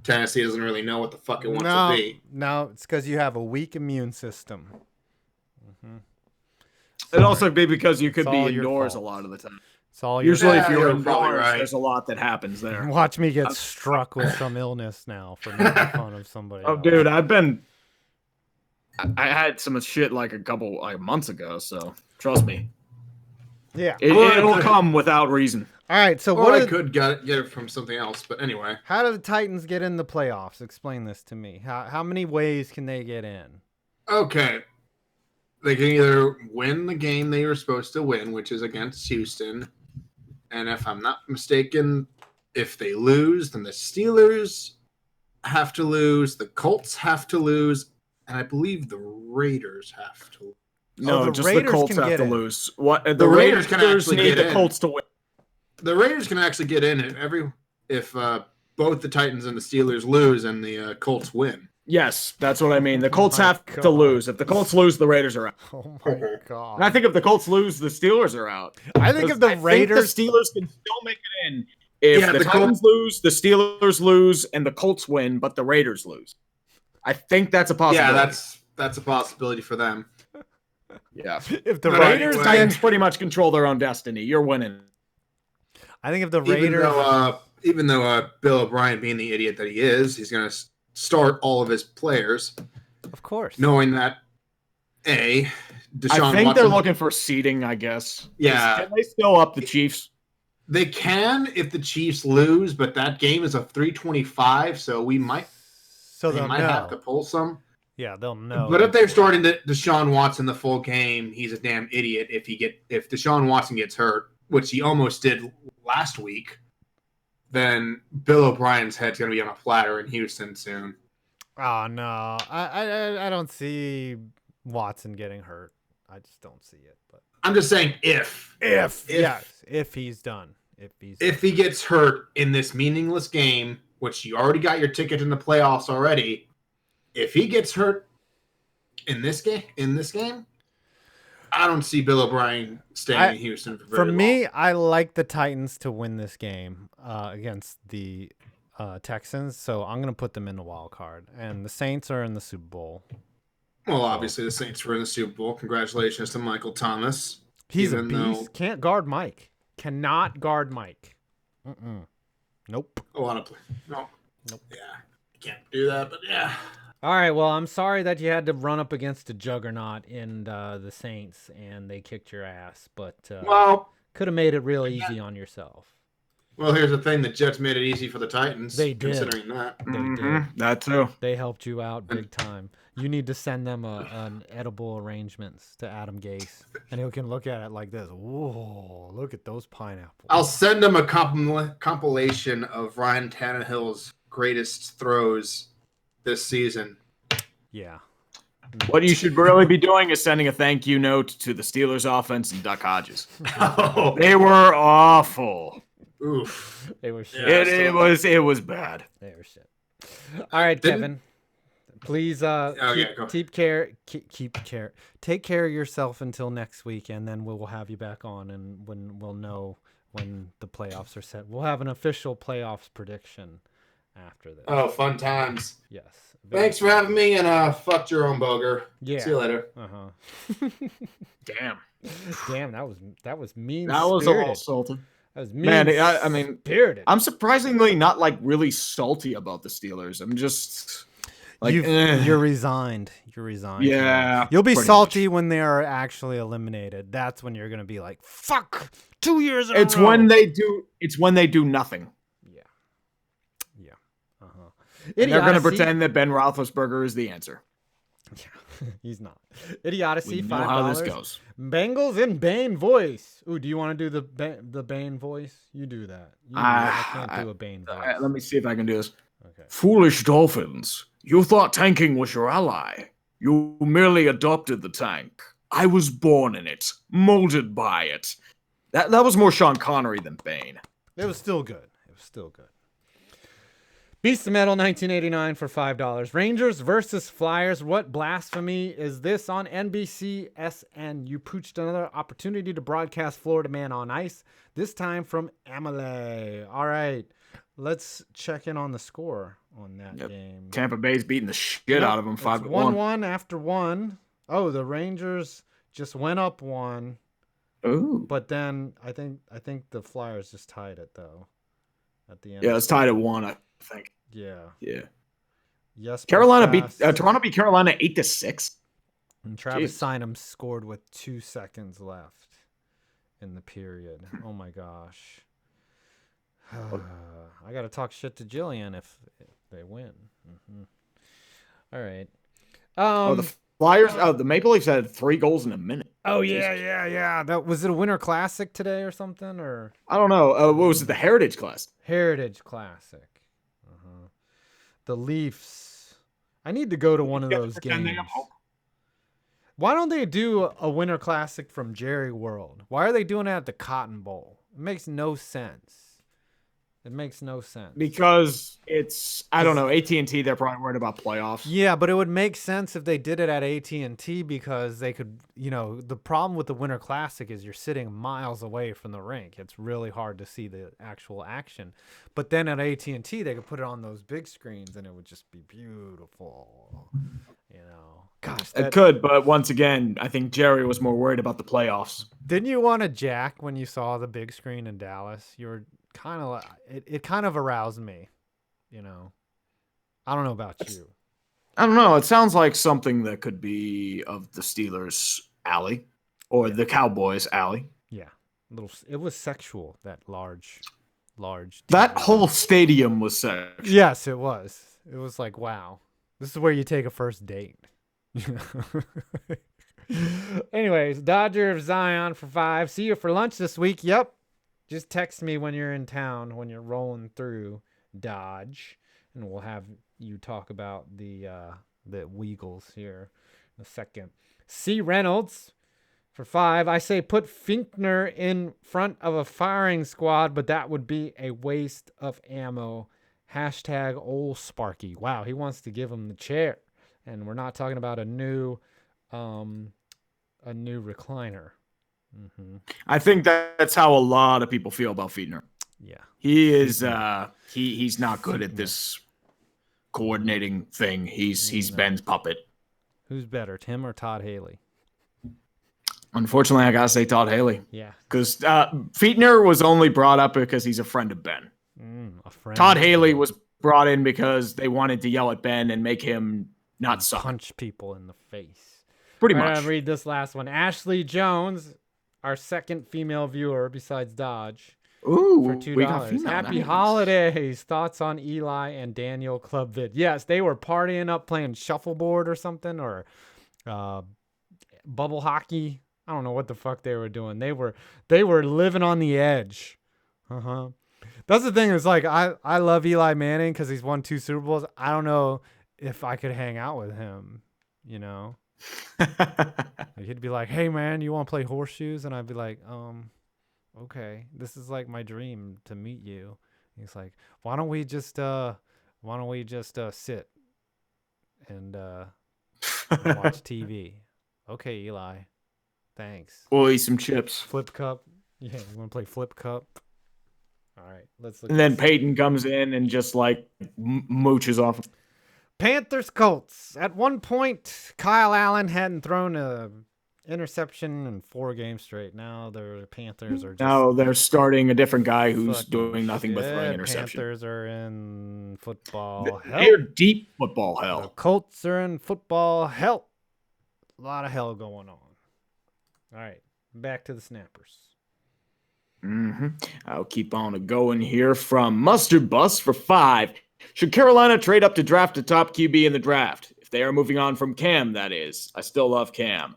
S4: Tennessee doesn't really know what the fuck it wants to be.
S1: No, it's because you have a weak immune system.
S3: It'd also be because you could be indoors a lot of the time.
S1: It's all
S3: usually if you're indoors, there's a lot that happens there.
S1: Watch me get struck with some illness now for making fun of somebody.
S3: Oh, dude, I had some shit like a couple months ago, so trust me.
S1: Yeah,
S3: it'll come without reason.
S1: All right, so
S4: I could get it from something else, but anyway.
S1: How do the Titans get in the playoffs? Explain this to me. How many ways can they get in?
S4: Okay, they can either win the game they were supposed to win, which is against Houston, and if I'm not mistaken, if they lose, then the Steelers have to lose, the Colts have to lose, and I believe the Raiders have to.
S3: No, just the Colts have to lose. What
S4: the Raiders can actually
S3: need
S4: get
S3: the Colts to win.
S4: The Raiders can actually get in if both the Titans and the Steelers lose and the Colts win.
S3: Yes, that's what I mean. The Colts have to lose. If the Colts lose, the Raiders are out.
S1: Oh my god!
S3: And I think if the Colts lose, the Steelers are out.
S1: I think if the Raiders,
S3: the Steelers can still make it in. If the Titans lose, the Steelers lose, and the Colts win, but the Raiders lose. I think that's a possibility.
S4: Yeah, that's a possibility for them.
S3: Yeah.
S1: If the Raiders
S3: Titans pretty much control their own destiny, you're winning.
S1: I think if the Raiders,
S4: even though Bill O'Brien, being the idiot that he is, he's going to start all of his players,
S1: Of course.
S4: knowing that Deshaun
S3: I think
S4: Watson,
S3: they're looking for seeding, I guess.
S4: Yeah.
S3: Can they still up the Chiefs?
S4: They can if the Chiefs lose, but that game is a 325, so they might have to pull some.
S1: Yeah, they'll know.
S4: But if they're starting Deshaun Watson the full game, he's a damn idiot if Deshaun Watson gets hurt, which he almost did last week, then Bill O'Brien's head's going to be on a platter in Houston soon.
S1: Oh no. I don't see Watson getting hurt. I just don't see it. But
S4: I'm just saying if
S1: he's done.
S4: If he gets hurt in this meaningless game, which you already got your ticket in the playoffs already, if he gets hurt in this game, I don't see Bill O'Brien staying in Houston for very long.
S1: Me, I like the Titans to win this game against the Texans, so I'm going to put them in the wild card. And the Saints are in the Super Bowl.
S4: Well, obviously the Saints were in the Super Bowl. Congratulations to Michael Thomas.
S1: He's a beast. Can't guard Mike. Cannot guard Mike. Nope.
S4: A lot of nope. Yeah, you can't do that, but yeah.
S1: All right, well, I'm sorry that you had to run up against a juggernaut in the Saints and they kicked your ass, but could have made it real easy on yourself.
S4: Well, here's the thing. The Jets made it easy for the Titans.
S1: They did.
S4: Considering that.
S1: They did.
S3: That too.
S1: They helped you out big time. You need to send them an edible arrangements to Adam Gase, and he can look at it like this. Whoa, look at those pineapples.
S4: I'll send him a compilation of Ryan Tannehill's greatest throws this season.
S1: Yeah.
S3: What you should really be doing is sending a thank you note to the Steelers offense and Duck Hodges.
S4: Oh.
S3: They were awful.
S4: Oof.
S1: They were shit.
S3: It was bad.
S1: They were shit. All right, Kevin. Please take care of yourself until next week, and then we'll have you back on, and when we'll know when the playoffs are set. We'll have an official playoffs prediction after this.
S4: Oh, fun times.
S1: Yes.
S4: Thanks for having me, and fuck Jerome Boger.
S1: Yeah.
S4: See you later.
S3: Damn,
S1: that was mean.
S3: That was a little salty.
S1: That was mean.
S3: Man, I mean,
S1: spirited.
S3: I'm surprisingly not like really salty about the Steelers. I'm just like
S1: you're resigned. You're resigned.
S3: Yeah.
S1: You'll be salty when they are actually eliminated. That's when you're gonna be like, "Fuck! 2 years in a row."
S3: It's when they do nothing.
S1: Yeah.
S3: And they're gonna pretend that Ben Roethlisberger is the answer.
S1: Yeah, he's not. Idiocy.
S3: We know
S1: $5.
S3: how this goes.
S1: Bengals in Bane voice. Ooh, do you want to do the Bane voice? You do that. I can't do a Bane voice.
S3: Let me see if I can do this.
S1: Okay.
S3: Foolish Dolphins. You thought tanking was your ally. You merely adopted the tank. I was born in it, molded by it. That was more Sean Connery than Bane.
S1: It was still good. Beast of Metal 1989 for $5. Rangers versus Flyers. What blasphemy is this on NBCSN? You pooched another opportunity to broadcast Florida Man on Ice, this time from Amalie. All right, let's check in on the score on that game.
S3: Tampa Bay's beating the shit out of them 5-1.
S1: 1-1 after one. Oh, the Rangers just went up one.
S3: Ooh.
S1: But then I think the Flyers just tied it though at the end.
S3: Yeah, it's tied at 1, I think.
S1: Yeah. Yes.
S3: Carolina Toronto beat Carolina 8-6.
S1: And Travis Synum scored with 2 seconds left in the period. Oh my gosh. I got to talk shit to Jillian if they win. All right.
S3: The Flyers. The Maple Leafs had 3 goals in a minute.
S1: Oh yeah. That was it. A Winter Classic today or something, or
S3: I don't know. What was it? The Heritage Class.
S1: Heritage Classic. The Leafs. I need to go to one of those games. Why don't they do a Winter Classic from Jerry World? Why are they doing it at the Cotton Bowl? It makes no sense.
S3: Because it's, I don't know, AT&T, they're probably worried about playoffs.
S1: Yeah, but it would make sense if they did it at AT&T because they could, the problem with the Winter Classic is you're sitting miles away from the rink. It's really hard to see the actual action. But then at AT&T, they could put it on those big screens and it would just be beautiful. Gosh,
S3: it could, but once again, I think Jerry was more worried about the playoffs.
S1: Didn't you want to jack when you saw the big screen in Dallas? You were kind of it kind of aroused me, you know. I don't know about you.
S3: I don't know. It sounds like something that could be of the Steelers' alley or the Cowboys' alley.
S1: Yeah, it was sexual. That large.
S3: That
S1: TV.
S3: whole stadium was sexual.
S1: Yes, it was. It was like, wow, this is where you take a first date. Anyways, Dodger of Zion for 5. See you for lunch this week. Yep. Just text me when you're in town, when you're rolling through Dodge, and we'll have you talk about the Weagles here in a second. C. Reynolds for 5. I say put Finkner in front of a firing squad, but that would be a waste of ammo. Hashtag old Sparky. Wow, he wants to give him the chair. And we're not talking about a new recliner. Mm-hmm.
S3: I think that's how a lot of people feel about Fiedner.
S1: Yeah.
S3: He is he's not good at this coordinating thing. He's Ben's puppet.
S1: Who's better, Tim or Todd Haley?
S3: Unfortunately, I gotta say Todd Haley.
S1: Yeah.
S3: Because Fiedner was only brought up because he's a friend of Ben.
S1: A friend.
S3: Todd Haley was brought in because they wanted to yell at Ben and make him not suck.
S1: Punch people in the face.
S3: Pretty
S1: All
S3: much.
S1: right, I'll read this last one. Ashley Jones, our second female viewer besides Dodge.
S3: Ooh,
S1: For $2.
S3: we got female.
S1: Happy
S3: Nice.
S1: holidays. Thoughts on Eli and Daniel Club Vid. Yes, they were partying up playing shuffleboard or something, or bubble hockey. I don't know what the fuck they were doing. They were living on the edge. That's the thing, is like I love Eli Manning because he's won 2 Super Bowls. I don't know if I could hang out with him, you know. He'd be like, "Hey man, you want to play horseshoes?" And I'd be like, okay, this is like my dream to meet you. He's like, why don't we just sit and watch TV? Okay, Eli, thanks.
S3: We'll eat some chips.
S1: Flip cup. Yeah, you want to play flip cup? All right, let's look.
S3: And then Peyton comes in and just like mooches off.
S1: Panthers Colts. At one point, Kyle Allen hadn't thrown a interception in 4 games straight. Now the Panthers are just
S3: Now they're starting a different guy who's doing nothing but throwing
S1: shit.
S3: interception.
S1: Panthers are in football hell.
S3: They're deep football
S1: The
S3: hell.
S1: Colts are in football hell. A lot of hell going on. All right, back to the Snappers.
S3: I'll keep on going here from Mustard Bus for 5. Should Carolina trade up to draft a top QB in the draft? If they are moving on from Cam, that is. I still love Cam.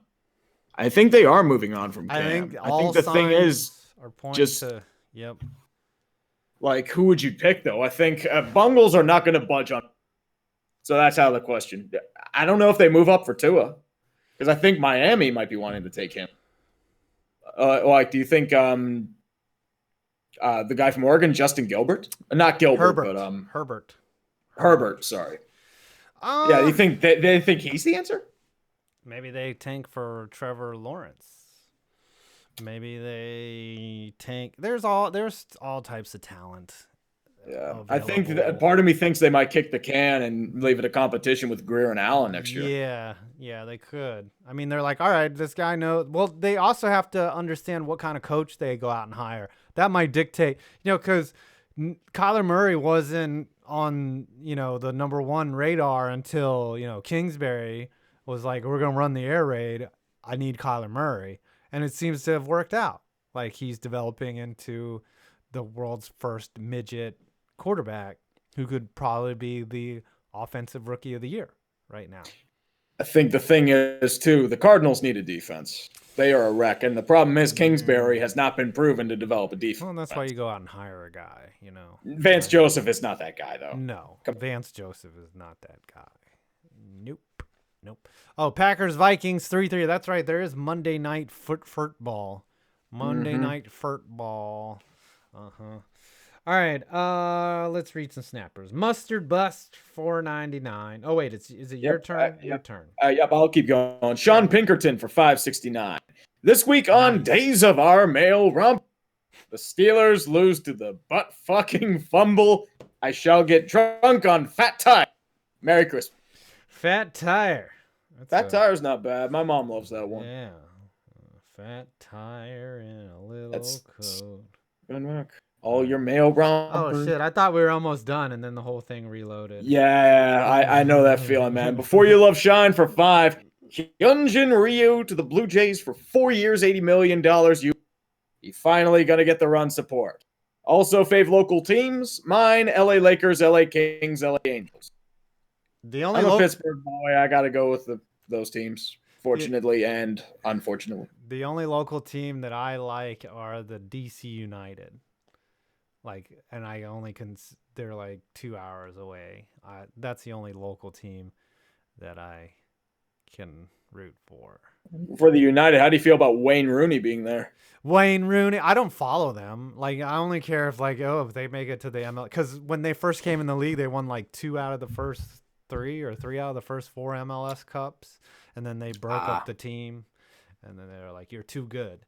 S3: I think they are moving on from Cam.
S1: I think
S3: the thing is,
S1: are pointing
S3: just
S1: to yep.
S3: like, who would you pick, though? I think Bungles are not going to budge on. So that's out of the question. I don't know if they move up for Tua, because I think Miami might be wanting to take him. Do you think the guy from Oregon, Justin Gilbert? Not Gilbert, but Herbert, sorry. Yeah, you think they think he's the answer?
S1: Maybe they tank for Trevor Lawrence. Maybe they tank. There's all types of talent.
S3: Yeah, I think that part of me thinks they might kick the can and leave it a competition with Greer and Allen next year.
S1: Yeah, they could. I mean, they're like, all right, this guy knows. Well, they also have to understand what kind of coach they go out and hire. That might dictate, because Kyler Murray wasn't on, the number 1 radar until, Kingsbury was like, we're going to run the air raid. I need Kyler Murray. And it seems to have worked out. Like, he's developing into the world's first midget quarterback who could probably be the offensive rookie of the year right now.
S3: I think the thing is, too, the Cardinals need a defense. They are a wreck. And the problem is Kingsbury has not been proven to develop a defense.
S1: Well, and that's why you go out and hire a guy,
S3: Vance Joseph is not that guy, though.
S1: No, Vance Joseph is not that guy. Nope. Oh, Packers-Vikings 3-3. That's right. There is Monday night football. Monday night football. All right. Let's read some snappers. Mustard Bust 4.99. Oh wait, is it your turn? Your turn.
S3: Yep, I'll keep going. Sean Pinkerton for 5.69. This week on Days of Our Male Rump, the Steelers lose to the butt fucking fumble. I shall get drunk on Fat Tire. Merry Christmas.
S1: Fat Tire.
S3: Fat Tire's not bad. My mom loves that one.
S1: Yeah. Fat Tire in a little coat.
S3: all your male
S1: Oh
S3: rompers.
S1: shit! I thought we were almost done, and then the whole thing reloaded.
S3: Yeah, I know that feeling, man. Before You Love Shine for 5. Hyunjin Ryu to the Blue Jays for 4 years, $80 million. You finally gonna get the run support. Also, fave local teams. Mine, LA Lakers, LA Kings, LA Angels.
S1: The only
S3: I'm a Pittsburgh boy. I gotta go with those teams, fortunately and unfortunately.
S1: The only local team that I like are the DC United. Like, and I only they're like 2 hours away. That's the only local team that I can root for.
S3: For the United, how do you feel about Wayne Rooney being there?
S1: Wayne Rooney, I don't follow them. Like, I only care if if they make it to the ML. Because when they first came in the league, they won like 2 out of the first 3 or 3 out of the first 4 MLS Cups, and then they broke up the team, and then they were like, "You're too good,"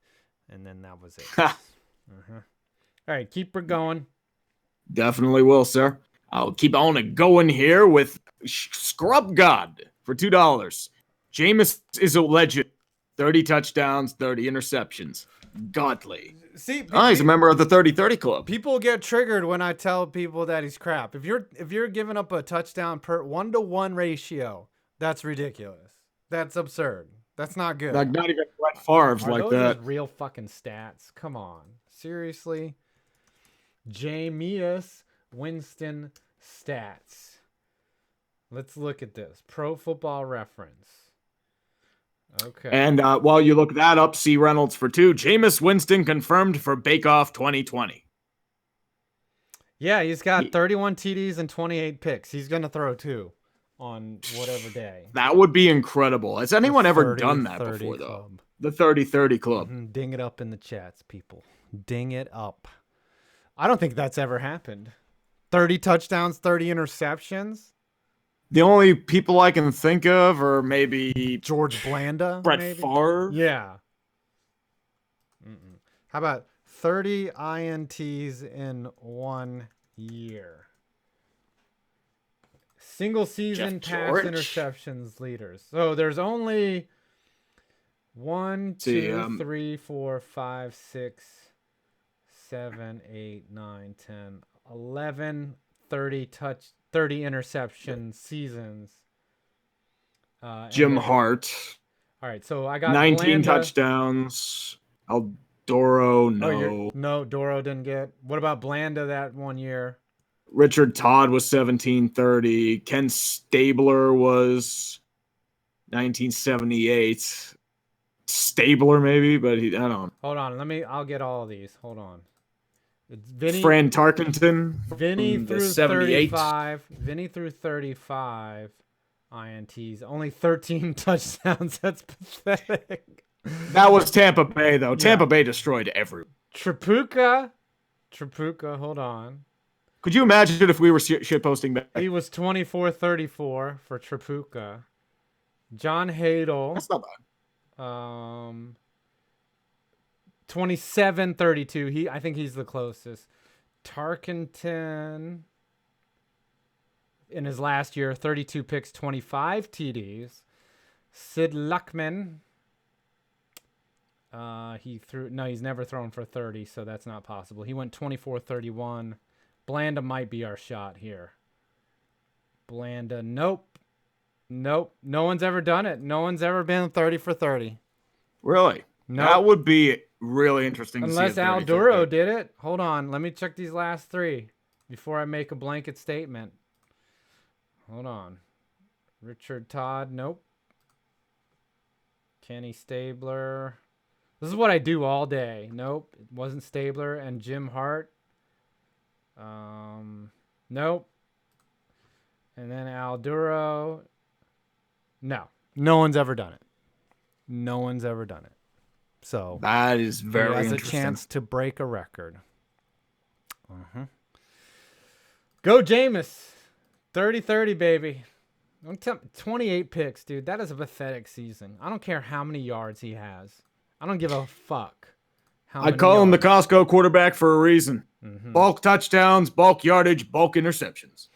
S1: and then that was it. All right, keep her going.
S3: Definitely will, sir. I'll keep on going here with Scrub God for $2. Jameis is a legend. 30 touchdowns, 30 interceptions. Godly.
S1: See,
S3: he's a member of the 30-30 club.
S1: People get triggered when I tell people that he's crap. If you're giving up a touchdown per 1-to-1 ratio, that's ridiculous. That's absurd. That's not good.
S3: Like, not even Brett Favre's
S1: Are
S3: like
S1: those
S3: that.
S1: just real fucking stats? Come on. Seriously? Jameis Winston stats. Let's look at this. Pro Football Reference. Okay.
S3: And while you look that up, C. Reynolds for 2. Jameis Winston confirmed for Bake Off 2020.
S1: Yeah, he's got 31 TDs and 28 picks. He's going to throw 2 on whatever day.
S3: That would be incredible. Has anyone ever done that before, though? The 30-30 club.
S1: Ding it up in the chats, people. Ding it up. I don't think that's ever happened. 30 touchdowns, 30 interceptions.
S3: The only people I can think of are maybe
S1: George Blanda.
S3: Brett
S1: maybe?
S3: Favre.
S1: Yeah. How about 30 INTs in 1 year? Single season pass interceptions leaders. So there's only 1, 2, 3, 4, 5, 6, 7, 8, 9, 10, 11, 30 interception seasons.
S3: Jim Hart.
S1: All right, so I got
S3: 19
S1: Blanda.
S3: touchdowns. Aldoro, no.
S1: No, Doro didn't get. What about Blanda that 1 year?
S3: Richard Todd was 1730. Ken Stabler was 1978. Stabler maybe, but I don't know.
S1: Hold on, I'll get all of these. Hold on. It's Vinny.
S3: Fran Tarkenton.
S1: Vinny through 35. Vinny through 35 INTs. Only 13 touchdowns. That's pathetic.
S3: That was Tampa Bay, though. Tampa Bay destroyed everyone.
S1: Trapuka, hold on.
S3: Could you imagine if we were shitposting back?
S1: He was 24-34 for Trapuka. John Hadel.
S3: That's not bad.
S1: 27-32. I think he's the closest. Tarkenton in his last year, 32 picks, 25 TDs. Sid Luckman. He's never thrown for 30, so that's not possible. He went 24-31. Blanda might be our shot here. Blanda, nope. No one's ever done it. No one's ever been 30 for 30.
S3: Really?
S1: No.
S3: That would be really interesting
S1: Unless
S3: to see.
S1: Al Duro did it. Hold on. Let me check these last 3 before I make a blanket statement. Hold on. Richard Todd, nope. Kenny Stabler. This is what I do all day. Nope. It wasn't Stabler. And Jim Hart. Nope. And then Al Duro. No. No one's ever done it. No one's ever done it. So
S3: that is very interesting.
S1: He has a chance to break a record. Go Jameis. 30-30, baby. 28 picks, dude. That is a pathetic season. I don't care how many yards he has. I don't give a fuck.
S3: I call him the Costco quarterback for a reason. Bulk touchdowns, bulk yardage, bulk interceptions.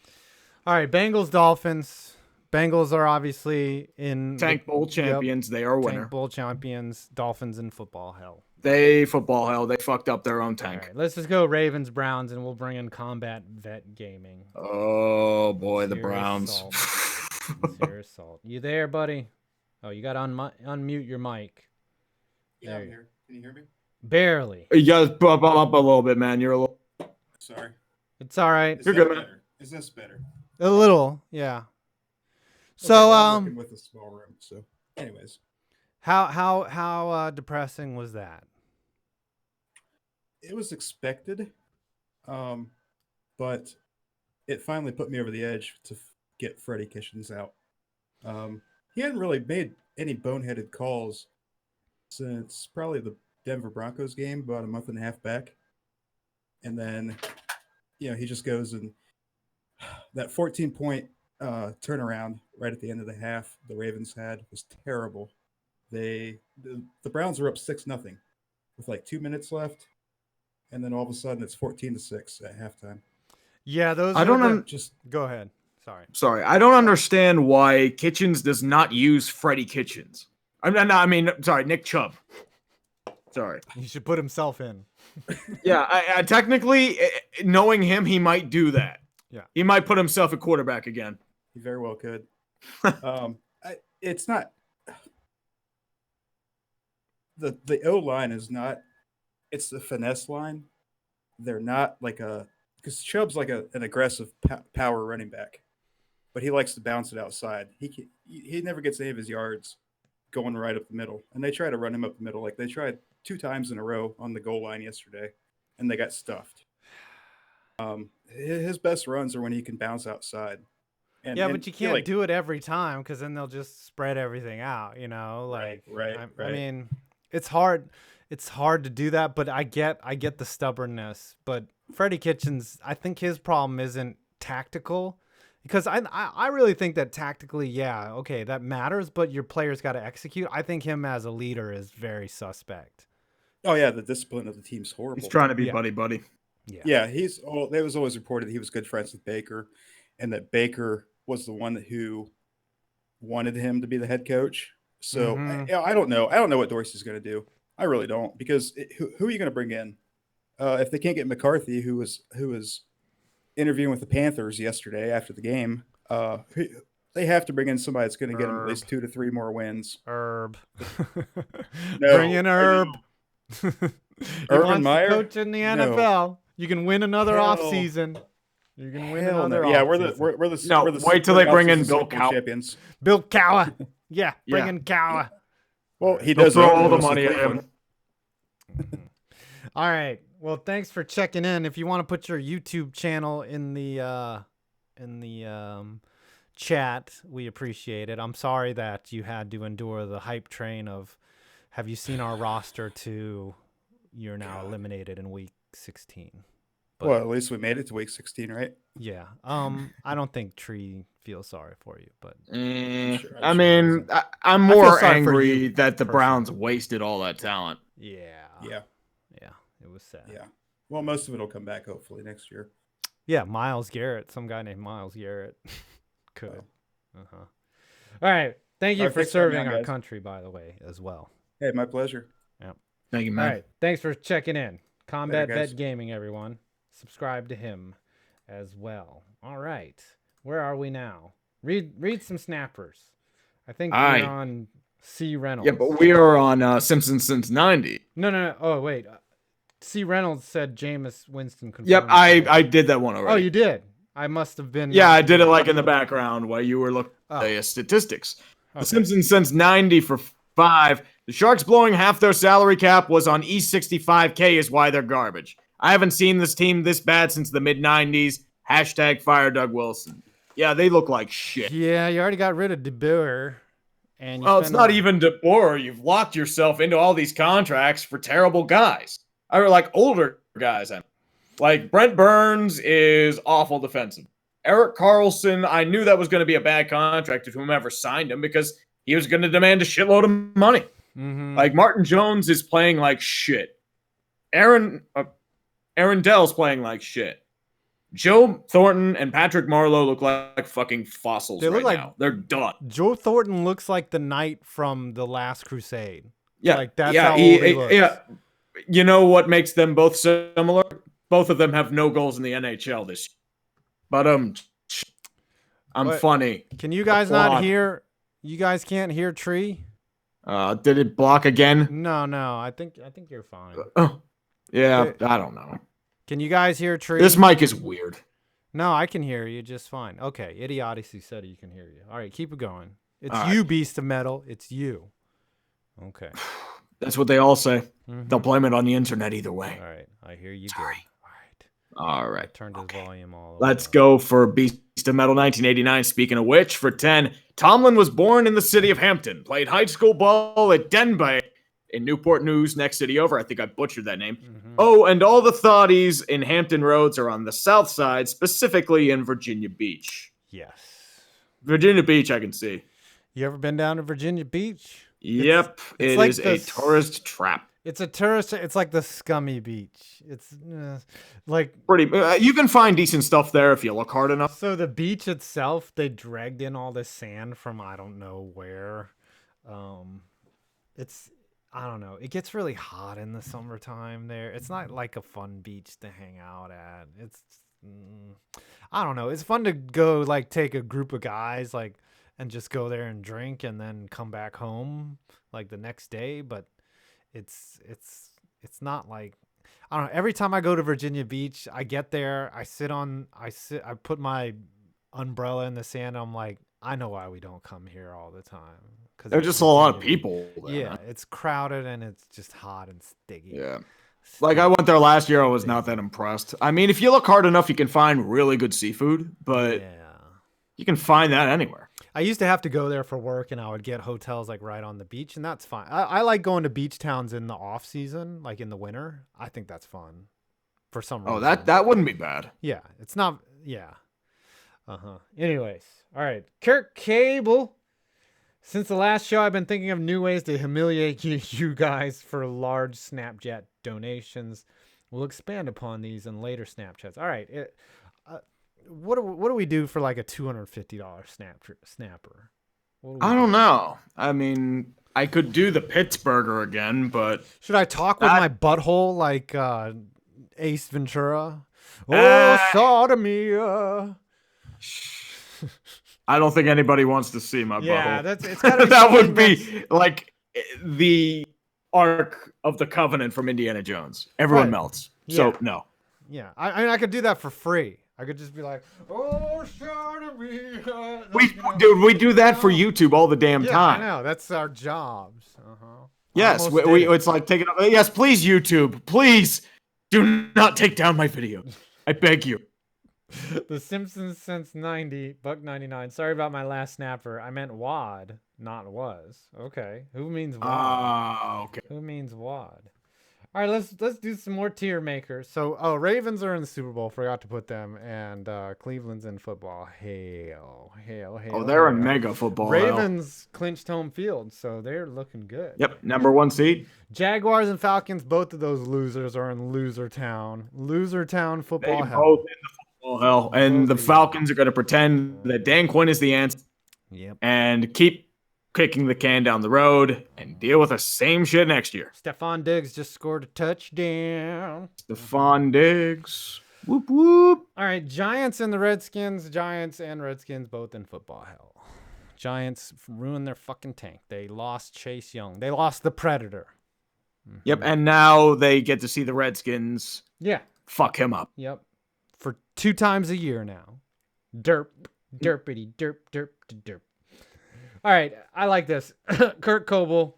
S1: All right, Bengals, Dolphins. Bengals are obviously in
S3: Tank Bowl champions. They are a winner.
S1: Tank Bowl champions. Dolphins in football hell.
S3: They football hell. They fucked up their own
S1: All
S3: tank.
S1: right, let's just go Ravens Browns, and we'll bring in Combat Vet Gaming.
S3: Oh boy, the
S1: Serious
S3: Browns.
S1: Salt. Serious Salt. You there, buddy? Oh, you got to unmute your mic.
S5: Yeah, I'm here. Can you hear me?
S1: Barely.
S3: You guys bump up a little bit, man. You're a little.
S5: Sorry.
S1: It's all right.
S5: Is
S3: You're
S5: that
S3: good, man.
S5: better? Is this better?
S1: A little, yeah.
S5: Okay,
S1: So,
S5: well, I'm working with a small room. So, anyways,
S1: how depressing was that?
S5: it was expected, but it finally put me over the edge to get Freddie Kitchens out. He hadn't really made any boneheaded calls since probably the Denver Broncos game about a month and a half back, and then he just goes and that 14-point turnaround right at the end of the half the Ravens had was terrible. The Browns were up 6-0 with like 2 minutes left, and then all of a sudden it's 14-6 at halftime.
S1: Yeah, those.
S3: I don't
S5: Just
S1: Go ahead. Sorry.
S3: I don't understand why Kitchens does not use Freddie Kitchens. Sorry, Nick Chubb. Sorry.
S1: He should put himself in.
S3: Yeah, I technically, knowing him, he might do that.
S1: Yeah.
S3: He might put himself at quarterback again.
S5: he very well could. It's not the O line is not. It's the finesse line. They're not like because Chubb's like an aggressive power running back, but he likes to bounce it outside. He never gets any of his yards going right up the middle, and they try to run him up the middle. Like they tried 2 times in a row on the goal line yesterday, and they got stuffed. His best runs are when he can bounce outside. And
S1: But you can't do it every time because then they'll just spread everything out.
S5: Right.
S1: I mean, it's hard. It's hard to do that, but I get the stubbornness. But Freddie Kitchens, I think his problem isn't tactical, because I really think that tactically, yeah, okay, that matters, but your players got to execute. I think him as a leader is very suspect.
S5: Oh yeah, the discipline of the team's horrible.
S3: He's trying to be buddy.
S5: Yeah, they was always reported he was good friends with Baker, and that Baker was the one who wanted him to be the head coach. So I don't know. I don't know what Dorsey's going to do. I really don't, because who are you going to bring in if they can't get McCarthy, who was interviewing with the Panthers yesterday after the game? They have to bring in somebody that's going to get them at least 2 to 3 more wins.
S1: Herb.
S5: No,
S1: Bring in Herb.
S5: Urban Meyer?
S1: Coach in the NFL. You can win another offseason. You can win another.
S5: Yeah,
S1: offseason.
S5: we're the
S3: No, wait till they bring in Bill Cowher.
S5: champions.
S1: Bill Cowher. Yeah, bring
S3: Yeah.
S1: in Cowher.
S5: Well, he
S3: They'll
S5: does
S3: throw
S5: own
S3: all the
S5: most of
S3: money at him.
S5: Cleveland.
S1: All right. Well, thanks for checking in. If you want to put your YouTube channel in the chat, we appreciate it. I'm sorry that you had to endure the hype train of, have you seen our roster, to you're now eliminated in week 16. But,
S5: Well, at least we made it to week 16, right?
S1: yeah. I don't think Tree feels sorry for you, but
S3: I'm more
S1: sorry for
S3: angry
S1: you
S3: that the
S1: personally.
S3: Browns wasted all that talent.
S1: yeah, it was sad.
S5: Yeah. Well, most of it will come back hopefully next year.
S1: Yeah, Miles Garrett, some guy named Miles Garrett could.
S5: Oh.
S1: All right. Thank you
S5: All right,
S1: for
S5: thanks for having me
S1: serving
S5: on,
S1: our
S5: guys.
S1: country, by the way, as well.
S5: Hey, my pleasure.
S3: Thank you,
S1: All
S3: man.
S1: right. Thanks for checking in. Combat
S5: Later, guys.
S1: Vet Gaming, everyone. Subscribe to him as well. All right. Where are we now? Read some snappers. I think
S3: Aye.
S1: we're on C. Reynolds.
S3: Yeah, but we are on Simpsons since '90.
S1: No. Oh, wait. C. Reynolds said Jameis Winston confirmed.
S3: Yep, I did that one already.
S1: Oh, you did? I must have been.
S3: Yeah, I did it like in the background while you were looking at the statistics. The
S1: Okay.
S3: Simpsons since '90 for 5. The Sharks blowing half their salary cap was on E65K is why they're garbage. I haven't seen this team this bad since the mid '90s. Hashtag fire Doug Wilson. Yeah, they look like shit.
S1: Yeah, you already got rid of DeBoer. And
S3: Well, it's not even DeBoer. You've locked yourself into all these contracts for terrible guys. Or like older guys. Like Brent Burns is awful defensive. Eric Carlson, I knew that was going to be a bad contract to whomever signed him because he was going to demand a shitload of money.
S1: Mm-hmm.
S3: Like Martin Jones is playing like shit. Aaron Dell's playing like shit. Joe Thornton and Patrick Marlowe look like fucking fossils
S1: They look
S3: right
S1: like-
S3: now. They're done.
S1: Joe Thornton looks like the knight from The Last Crusade.
S3: Yeah,
S1: Like, that's
S3: yeah,
S1: how old he looks.
S3: Yeah, you know what makes them both similar? Both of them have no goals in the NHL this year. But I'm
S1: What?
S3: funny.
S1: Can you guys not
S3: Applaud.
S1: hear? You guys can't hear Tree?
S3: Did it block again?
S1: No. I think you're fine.
S3: Yeah,
S1: Okay.
S3: I don't know.
S1: Can you guys hear Tree?
S3: This mic is weird.
S1: No, I can hear you just fine. Okay, Idiocy said he can hear you. All right, keep it going. It's
S3: All
S1: you,
S3: right.
S1: Beast of Metal. It's you. Okay.
S3: That's what they all say.
S1: Mhm.
S3: They'll blame it on the internet either way.
S1: All right, I hear you.
S3: Sorry.
S1: Good.
S3: All
S1: I
S3: right.
S1: turned his volume all the way
S3: Let's
S1: up.
S3: go for Beast of Metal 1989. Speaking of which, for 10, Tomlin was born in the city of Hampton, played high school ball at Denbigh in Newport News, next city over. I think I butchered that name.
S1: Mhm.
S3: Oh, and all the thoughties in Hampton Roads are on the south side, specifically in Virginia Beach.
S1: Yes.
S3: Virginia Beach, I can see.
S1: You ever been down to Virginia Beach?
S3: Yep,
S1: it's
S3: it
S1: like
S3: is a tourist trap.
S1: It's a tourist. It's like the scummy beach. It's like
S3: Pretty, you can find decent stuff there if you look hard enough.
S1: so the beach itself. They dragged in all this sand from I don't know where. It's I don't know. It gets really hot in the summertime there. It's not like a fun beach to hang out at. It's I don't know. It's fun to go like take a group of guys like and just go there and drink and then come back home like the next day, but it's not like I don't know. Every time I go to Virginia Beach, I get there, I put my umbrella in the sand. I'm like, I know why we don't come here all the time. Because
S3: There's just a lot of people there.
S1: Yeah, it's crowded and it's just hot and sticky.
S3: Yeah. Like I went there last year, I was not that impressed. I mean, if you look hard enough, you can find really good seafood, but
S1: Yeah.
S3: you can find that anywhere.
S1: I used to have to go there for work, and I would get hotels like right on the beach, and that's fine. I like going to beach towns in the off season, like in the winter. I think that's fun for some reason.
S3: Oh, that wouldn't be bad.
S1: Yeah, it's not. Yeah. Anyways, all right, Kirk Cable. Since the last show, I've been thinking of new ways to humiliate you guys for large Snapchat donations. We'll expand upon these in later Snapchats. All right. What do we do for like a $250 snapper?
S3: I don't know. I mean, I could do the Pittsburgher again, but
S1: Should I talk with my butthole like Ace Ventura? Oh, sodomy.
S3: I don't think anybody wants to see my
S1: Yeah,
S3: butthole.
S1: it's gotta be
S3: that would
S1: something
S3: be like the Ark of the Covenant from Indiana Jones. Everyone
S1: Right.
S3: melts.
S1: Yeah.
S3: So no.
S1: Yeah, I mean, I could do that for free. I could just be like, oh, sodomy.
S3: We do that for YouTube all the damn
S1: Yeah,
S3: time.
S1: I know. That's our jobs.
S3: Yes,
S1: Almost
S3: we
S1: did it.
S3: it's like taking. Yes, please, YouTube, please do not take down my videos. I beg you.
S1: The Simpsons since $90.99. Sorry about my last snapper. I meant wad, not was. Okay. Who means wad?
S3: Okay.
S1: Who means wad? All right, let's do some more tier makers. So, Ravens are in the Super Bowl. Forgot to put them, and Cleveland's in football. Hail.
S3: Oh, they're in mega football.
S1: Ravens clinched home field, so they're looking good.
S3: Yep, number 1 seed.
S1: Jaguars and Falcons, both of those losers are in loser town. Loser town
S3: They
S1: football hell.
S3: both in the football hell, and the Falcons are going to pretend that Dan Quinn is the answer
S1: Yep.
S3: and keep kicking the can down the road and deal with the same shit next year.
S1: Stephon Diggs just scored a touchdown.
S3: Stephon Diggs. Whoop whoop.
S1: All right, Giants and the Redskins. Giants and Redskins both in football hell. Giants ruined their fucking tank. They lost Chase Young. They lost the Predator.
S3: Yep, and now they get to see the Redskins
S1: Yeah.
S3: fuck him up.
S1: Yep. For 2 times a year now. Derp. Derpity. Derp. Derp. Derp. All right, I like this. Kurt Coble.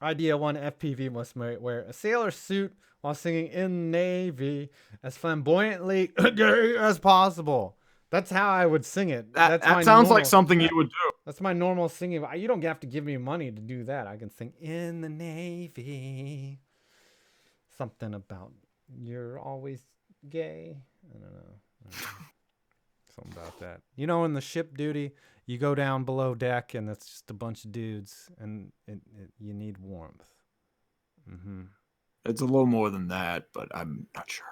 S1: Idea 1, FPV must wear a sailor suit while singing in Navy as flamboyantly gay as possible. That's how I would sing it.
S3: That
S1: my
S3: sounds
S1: normal,
S3: like something you would do.
S1: That's my normal singing. You don't have to give me money to do that. I can sing in the Navy. Something about you're always gay. I don't know. Something about that. You know, in the ship duty, you go down below deck and it's just a bunch of dudes and you need warmth. Mm-hmm.
S3: It's a little more than that, but I'm not sure.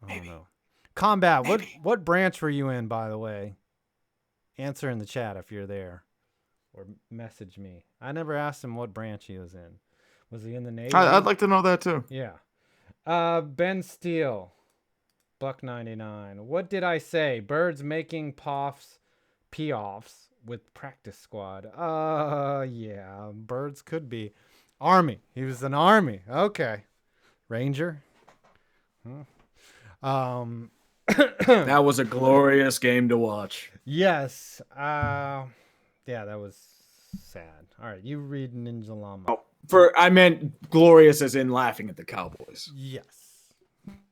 S1: I don't know. Combat. What branch were you in, by the way? Answer in the chat if you're there, or message me. I never asked him what branch he was in. Was he in the Navy?
S3: I'd like to know that too.
S1: Yeah. Ben Steele, $1.99. What did I say? Birds making pee-offs with practice squad. Yeah. Birds could be. Army. He was an Army. Okay. Ranger.
S3: That was a glorious game to watch.
S1: Yes. Yeah, that was sad. All right, you read Ninja Llama.
S3: I meant glorious as in laughing at the Cowboys.
S1: Yes.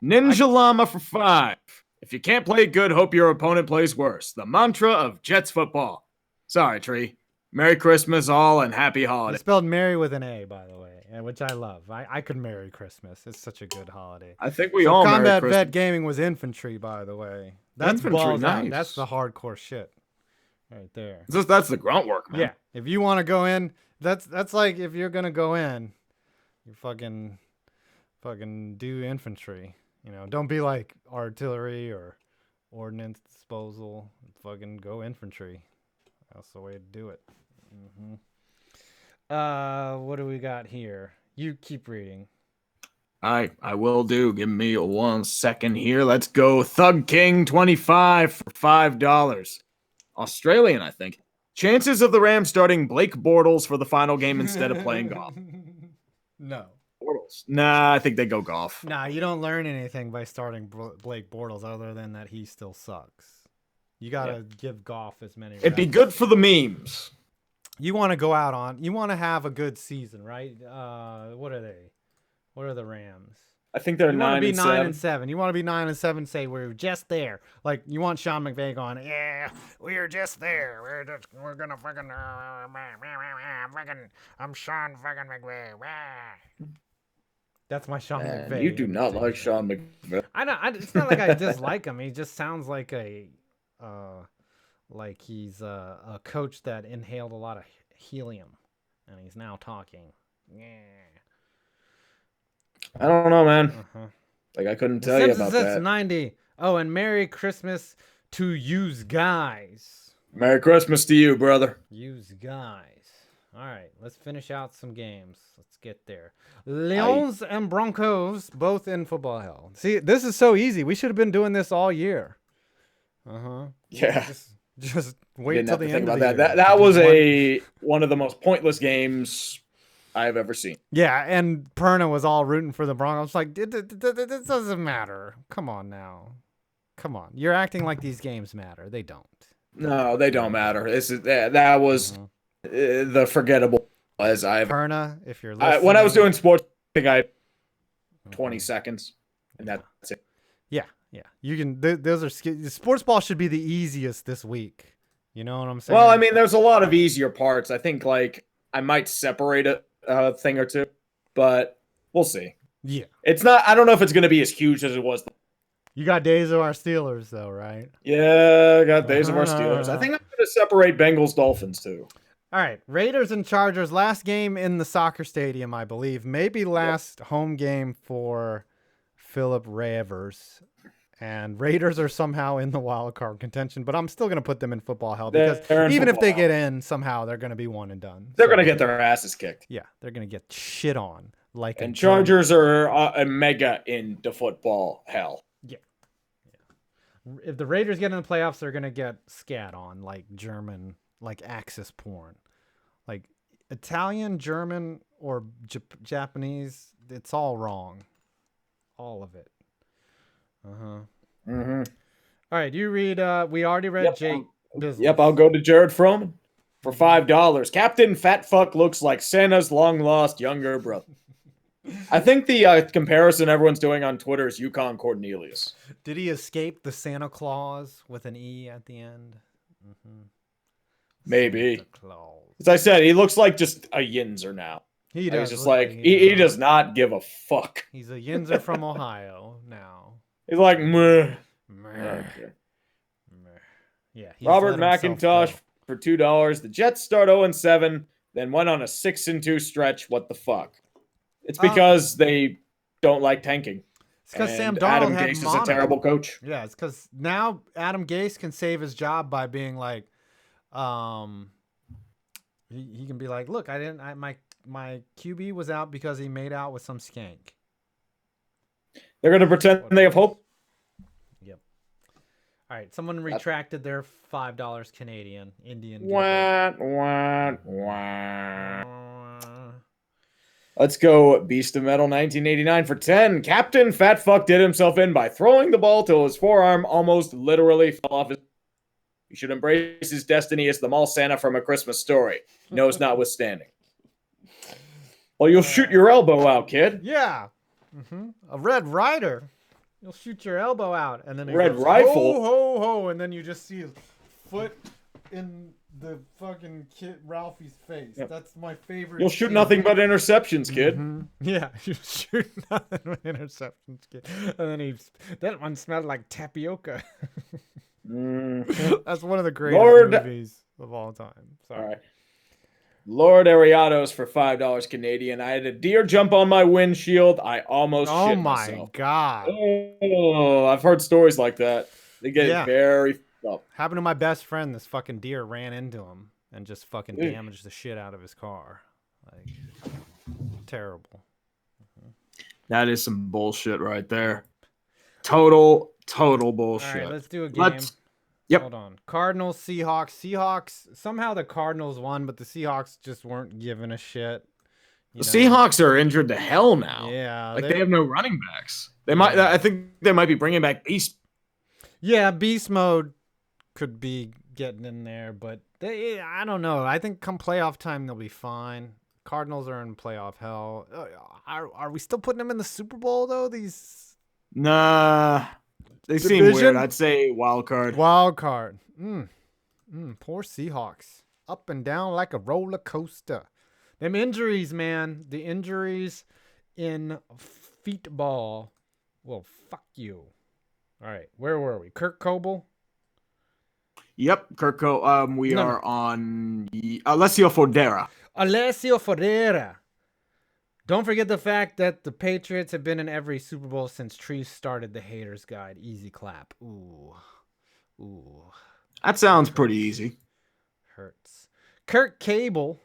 S3: Ninja Llama for 5. If you can't play good, hope your opponent plays worse. The mantra of Jets football. Sorry, Tree. Merry Christmas all and happy
S1: It's
S3: holidays.
S1: spelled Merry with an A, by the way, which I love. I could Merry Christmas. It's such a good holiday.
S3: I think we all Merry
S1: Combat
S3: Christmas.
S1: Vet Gaming was infantry, by the way. That's
S3: Infantry,
S1: balls out.
S3: nice.
S1: That's the hardcore shit, right there.
S3: That's the grunt work, man.
S1: Yeah, if you want to go in, that's like if you're gonna go in, you fucking do infantry. You know, don't be like artillery or ordnance disposal. Fucking go infantry. That's the way to do it. What do we got here? You keep reading.
S3: I will do. Give me 1 second here. Let's go. Thug King 25 for $5. Australian, I think. Chances of the Rams starting Blake Bortles for the final game instead of playing golf.
S1: No.
S3: Bortles. Nah, I think they go golf.
S1: Nah, you don't learn anything by starting Blake Bortles other than that he still sucks. You gotta give golf as many.
S3: It'd be
S1: reps.
S3: good for the memes.
S1: You want to go out on. You want to have a good season, right? What are they? What are the Rams?
S3: I think they're
S1: You want to
S3: 9
S1: be
S3: and
S1: 9
S3: 7.
S1: and 7. You want to be 9 and 7. Say we're just there. Like you want Sean McVay going. Yeah, we're just there. We're gonna fucking. I'm Sean fucking McVay. That's my Sean McVay.
S3: You do not like Sean McVay.
S1: I know. It's not like I dislike him. He just sounds like like he's a coach that inhaled a lot of helium, and he's now talking. Yeah.
S3: I don't know, man.
S1: Uh-huh.
S3: Like, I couldn't tell you about that.
S1: 90. Oh, and Merry Christmas to yous guys.
S3: Merry Christmas to you, brother.
S1: Yous guys. All right, let's finish out some games. Let's get there. Lions and Broncos, both in football hell. See, this is so easy. We should have been doing this all year. Uh-huh.
S3: Yeah.
S1: Just wait
S3: Didn't
S1: till
S3: have
S1: the
S3: to
S1: end
S3: think
S1: of
S3: about
S1: the
S3: that.
S1: year.
S3: That was one of the most pointless games I've ever seen.
S1: Yeah, and Perna was all rooting for the Broncos. Like, it doesn't matter. Come on now. Come on. You're acting like these games matter. They don't.
S3: No, they don't matter. That was the forgettable as I've.
S1: Perna, if you're listening.
S3: When I was doing sports, I think I had 20 seconds, and that's it.
S1: Yeah. You can. Those are sports ball should be the easiest this week. You know what I'm saying?
S3: Well, I mean, there's a lot of easier parts. I think like I might separate a thing or two, but we'll see.
S1: Yeah.
S3: It's not. I don't know if it's going to be as huge as it was.
S1: You got days of our Steelers though, right?
S3: Yeah, I got days of our Steelers. I think I'm going to separate Bengals Dolphins too.
S1: All right, Raiders and Chargers. Last game in the soccer stadium, I believe. Maybe last home game for Philip Rivers. And Raiders are somehow in the wild card contention, but I'm still going to put them in football hell because even if they get in somehow, they're going to be one and done.
S3: They're going to get their asses kicked.
S1: Yeah, they're going to get shit on.
S3: And Chargers are a mega into football hell.
S1: Yeah. If the Raiders get in the playoffs, they're going to get scat on like German, like Axis porn. Like Italian, German, or Japanese, it's all wrong. All of it.
S3: Mm-hmm.
S1: All right, you read. We already read Jake.
S3: Yep, I'll go to Jared Froman for $5. Captain Fat Fuck looks like Santa's long lost younger brother. I think the comparison everyone's doing on Twitter is Yukon Cornelius.
S1: Did he escape the Santa Claus with an E at the end?
S3: Maybe.
S1: Santa Claus.
S3: As I said, he looks like just a Yinzer now.
S1: He does.
S3: He's just like he does not give a fuck.
S1: He's a Yinzer from Ohio now.
S3: He's like, meh.
S1: Okay. Yeah.
S3: Robert McIntosh for $2. The Jets start 0-7, then went on a 6-2 stretch. What the fuck? It's because they don't like tanking.
S1: It's because Sam Darnold
S3: Adam
S1: had
S3: Gase is
S1: mono.
S3: a terrible coach.
S1: Yeah, it's because now Adam Gase can save his job by being like, he can be like, look, my QB was out because he made out with some skank.
S3: They're going to pretend they have hope.
S1: Yep. All right. Someone retracted their $5 Canadian Indian.
S3: Wah, wah, wah. Let's go Beast of Metal 1989 for 10. Captain Fat Fuck did himself in by throwing the ball till his forearm almost literally fell off his. He should embrace his destiny as the mall Santa from A Christmas Story. Nose notwithstanding. Well, you'll shoot your elbow out, kid.
S1: Yeah. A Red Rider. You'll shoot your elbow out, and then it
S3: Red
S1: goes,
S3: Rifle.
S1: Ho ho ho, and then you just see his foot in the fucking kid Ralphie's face.
S3: Yep.
S1: That's my favorite.
S3: You'll shoot
S1: scene.
S3: nothing but interceptions, kid.
S1: Yeah, you shoot nothing but interceptions, kid. And then that one smelled like tapioca. That's one of the greatest movies of all time. Sorry.
S3: All right. Lord Ariados for $5 Canadian. I had a deer jump on my windshield. I almost shit myself.
S1: God.
S3: Oh, I've heard stories like that. They get very up.
S1: Happened to my best friend. This fucking deer ran into him and just fucking damaged the shit out of his car. Like, terrible.
S3: That is some bullshit right there. Total bullshit.
S1: All right, let's do a game.
S3: Yep.
S1: Hold on. Cardinals, Seahawks. Seahawks, somehow the Cardinals won, but the Seahawks just weren't giving a shit.
S3: The Seahawks are injured to hell now.
S1: Yeah.
S3: Like they have no running backs. They might. I think they might be bringing back Beast.
S1: Yeah, Beast Mode could be getting in there, but I don't know. I think come playoff time, they'll be fine. Cardinals are in playoff hell. Are we still putting them in the Super Bowl, though?
S3: Nah. They seem weird. I'd say wild card.
S1: Wild card. Poor Seahawks. Up and down like a roller coaster. Them injuries, man. The injuries in feetball. Well, fuck you. All right. Where were we? Kirk Coble?
S3: Yep. Kirk Coble. We are on Alessio Fodera.
S1: Alessio Fodera. Don't forget the fact that the Patriots have been in every Super Bowl since Tree started the Haters Guide. Easy clap. Ooh.
S3: That sounds pretty easy.
S1: Hurts. Kirk Cable.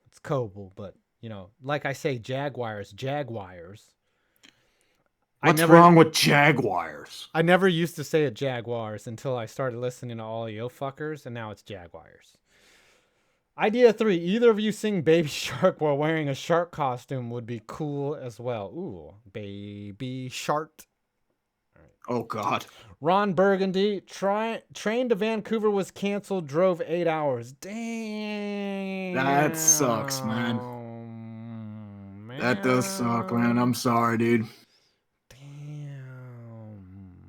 S1: It's Coble, but, like I say, Jaguars.
S3: What's wrong with Jaguars?
S1: I never used to say it Jaguars until I started listening to all yo fuckers, and now it's Jaguars. Idea 3. Either of you sing Baby Shark while wearing a shark costume would be cool as well. Ooh, Baby Shark. Right.
S3: Oh, God.
S1: Ron Burgundy. Train to Vancouver was canceled. Drove 8 hours. Damn.
S3: That sucks, man. That does suck, man. I'm sorry, dude.
S1: Damn.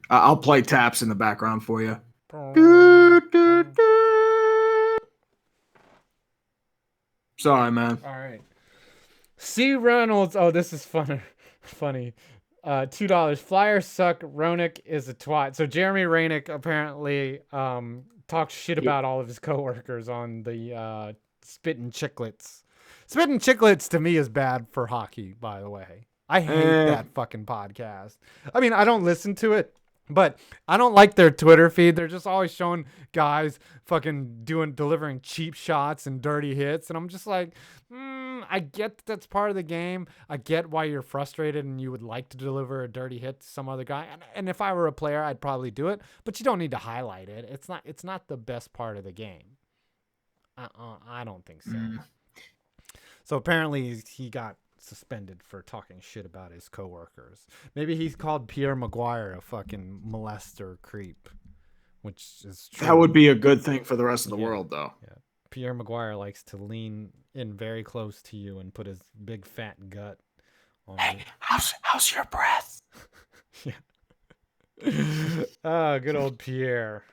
S3: I'll play taps in the background for you. Sorry, man.
S1: All right. C. Reynolds. Oh, this is funny. $2. Flyers suck. Ronick is a twat. So Jeremy Ronick apparently talks shit about all of his coworkers on the Spittin' Chicklets. Spittin' Chicklets to me is bad for hockey, by the way. I hate that fucking podcast. I mean, I don't listen to it. But I don't like their Twitter feed. They're just always showing guys fucking delivering cheap shots and dirty hits. And I'm just like, I get that's part of the game. I get why you're frustrated and you would like to deliver a dirty hit to some other guy. And if I were a player, I'd probably do it. But you don't need to highlight it. It's not the best part of the game. I don't think so. So apparently he got suspended for talking shit about his coworkers. Maybe he's called Pierre Maguire a fucking molester creep, which is true.
S3: That would be a good thing for the rest of the world, though.
S1: Yeah. Pierre Maguire likes to lean in very close to you and put his big fat gut on you.
S3: How's your breath?
S1: Yeah. Oh, good old Pierre.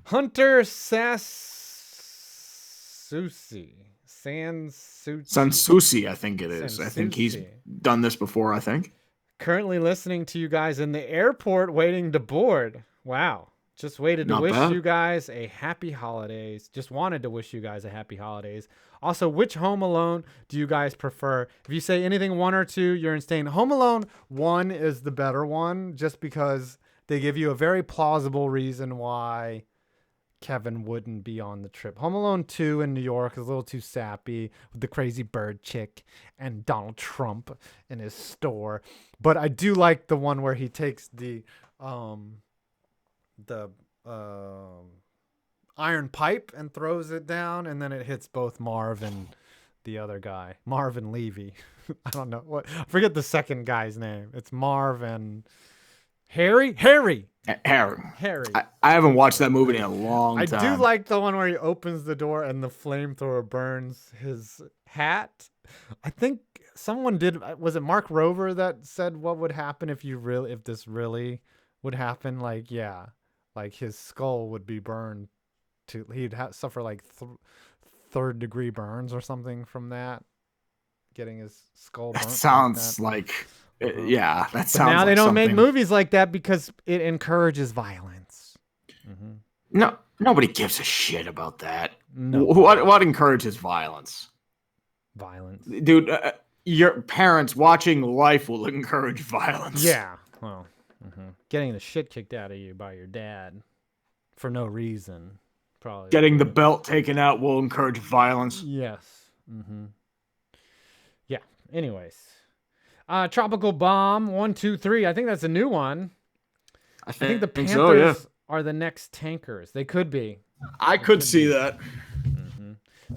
S1: Hunter
S3: Sansusi, I think it is. I think he's done this before, I think.
S1: Currently listening to you guys in the airport waiting to board. Wow. Just waited to wish you guys a happy holidays. Just wanted to wish you guys a happy holidays. Also, which Home Alone do you guys prefer? If you say anything 1 or 2, you're insane. Home Alone 1 is the better one just because they give you a very plausible reason why Kevin wouldn't be on the trip. Home Alone 2 in New York is a little too sappy with the crazy bird chick and Donald Trump in his store. But I do like the one where he takes the iron pipe and throws it down, and then it hits both Marv and the other guy, Marvin Levy. I don't know what. I forget the second guy's name. It's Marv and Harry.
S3: Harry.
S1: I
S3: haven't watched that movie in a long time.
S1: I do like the one where he opens the door and the flamethrower burns his hat. I think someone did. Was it Mark Rover that said what would happen if this really would happen? Like, yeah, like his skull would be burned. He'd suffer like third-degree burns or something from that. Getting his skull burnt.
S3: That sounds like yeah, that sounds.
S1: Now
S3: like
S1: they don't
S3: something.
S1: make movies like that because it encourages violence. Mm-hmm.
S3: No, nobody gives a shit about that.
S1: No.
S3: What encourages violence?
S1: Violence,
S3: dude. Your parents watching Life will encourage violence.
S1: Yeah. Well, getting the shit kicked out of you by your dad for no reason, probably.
S3: Getting the belt taken out will encourage violence.
S1: Yes. Yeah. Anyways, Tropical Bomb 1, 2, 3. I think that's a new one. I think the Panthers
S3: so, yeah.
S1: are the next tankers. They could be.
S3: I could see that.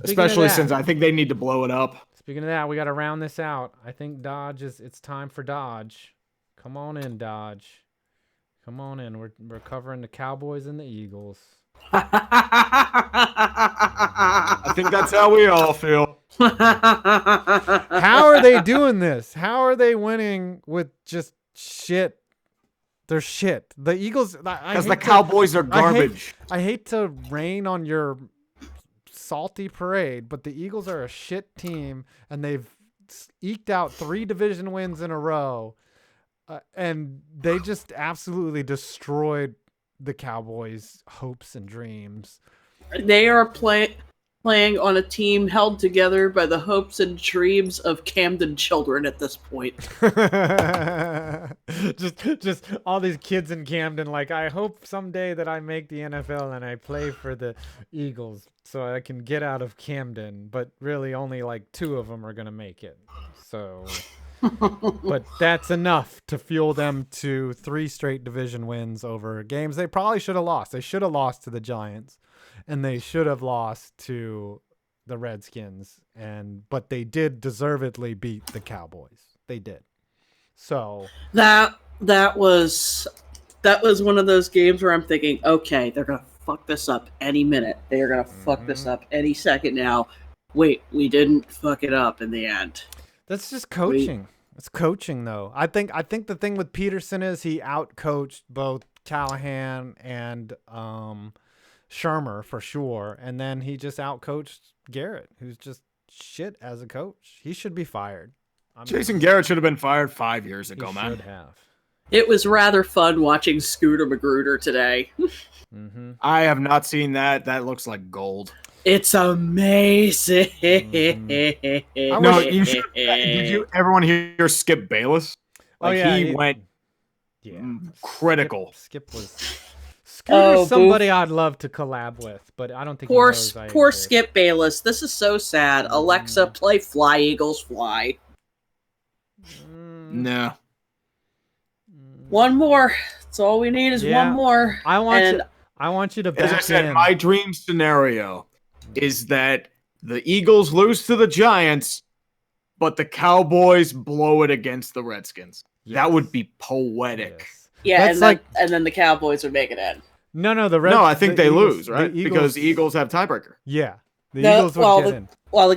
S3: Especially since I think they need to blow it up.
S1: Speaking of that, we got to round this out. I think it's time for Dodge. Come on in, Dodge. Come on in. We're covering the Cowboys and the Eagles.
S3: I think that's how we all feel.
S1: How are they doing this? How are they winning with just shit? They're shit. The Eagles...
S3: Because the Cowboys are garbage.
S1: I hate to rain on your salty parade, but the Eagles are a shit team, and they've eked out 3 division wins in a row, and they just absolutely destroyed the Cowboys' hopes and dreams.
S6: They are playing on a team held together by the hopes and dreams of Camden children at this point.
S1: just all these kids in Camden, like, I hope someday that I make the NFL and I play for the Eagles so I can get out of Camden, but really only like 2 of them are going to make it. So, but that's enough to fuel them to 3 straight division wins over games they probably should have lost. They should have lost to the Giants. And they should have lost to the Redskins, but they did deservedly beat the Cowboys. They did. So
S6: that was one of those games where I'm thinking, okay, they're gonna fuck this up any minute. They are gonna fuck this up any second now. Wait, we didn't fuck it up in the end.
S1: That's just coaching. It's coaching, though. I think the thing with Peterson is he outcoached both Callahan and Shermer for sure, and then he just outcoached Garrett, who's just shit as a coach. He should be fired.
S3: Jason Garrett should have been fired 5 years ago, man.
S1: Should have.
S6: It was rather fun watching Scooter Magruder today.
S3: I have not seen that. That looks like gold.
S6: It's amazing.
S3: No, you should. Did you everyone hear Skip Bayless? Like, he went critical.
S1: Skip was. Scooter's somebody I'd love to collab with, but I don't think
S6: poor
S1: exist.
S6: Skip Bayless. This is so sad. Alexa, play Fly Eagles Fly.
S3: No.
S6: One more. That's all we need is one more.
S1: I want you to back
S3: as I said,
S1: in.
S3: my dream scenario is that the Eagles lose to the Giants, but the Cowboys blow it against the Redskins.
S1: Yes.
S3: That would be poetic.
S6: Yes. Yeah, and then the Cowboys would make it in.
S1: No,
S3: I think they lose, right? Because the Eagles have tiebreaker.
S1: Yeah, Eagles would get in.
S6: Well,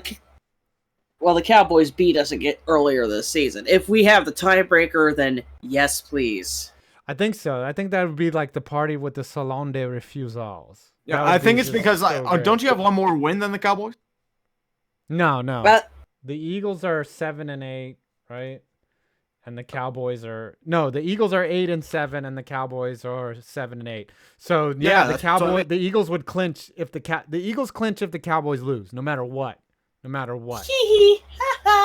S6: the Cowboys beat us earlier this season. If we have the tiebreaker, then yes, please.
S1: I think so. I think that would be like the party with the Salon de Refusals.
S3: Yeah, I think it's because don't you have one more win than the Cowboys?
S1: No.
S6: But
S1: the Eagles are 7-8, right? And the Cowboys are the Eagles are 8-7, and the Cowboys are 7-8. So the Eagles would clinch if the Eagles clinch if the Cowboys lose, no matter what.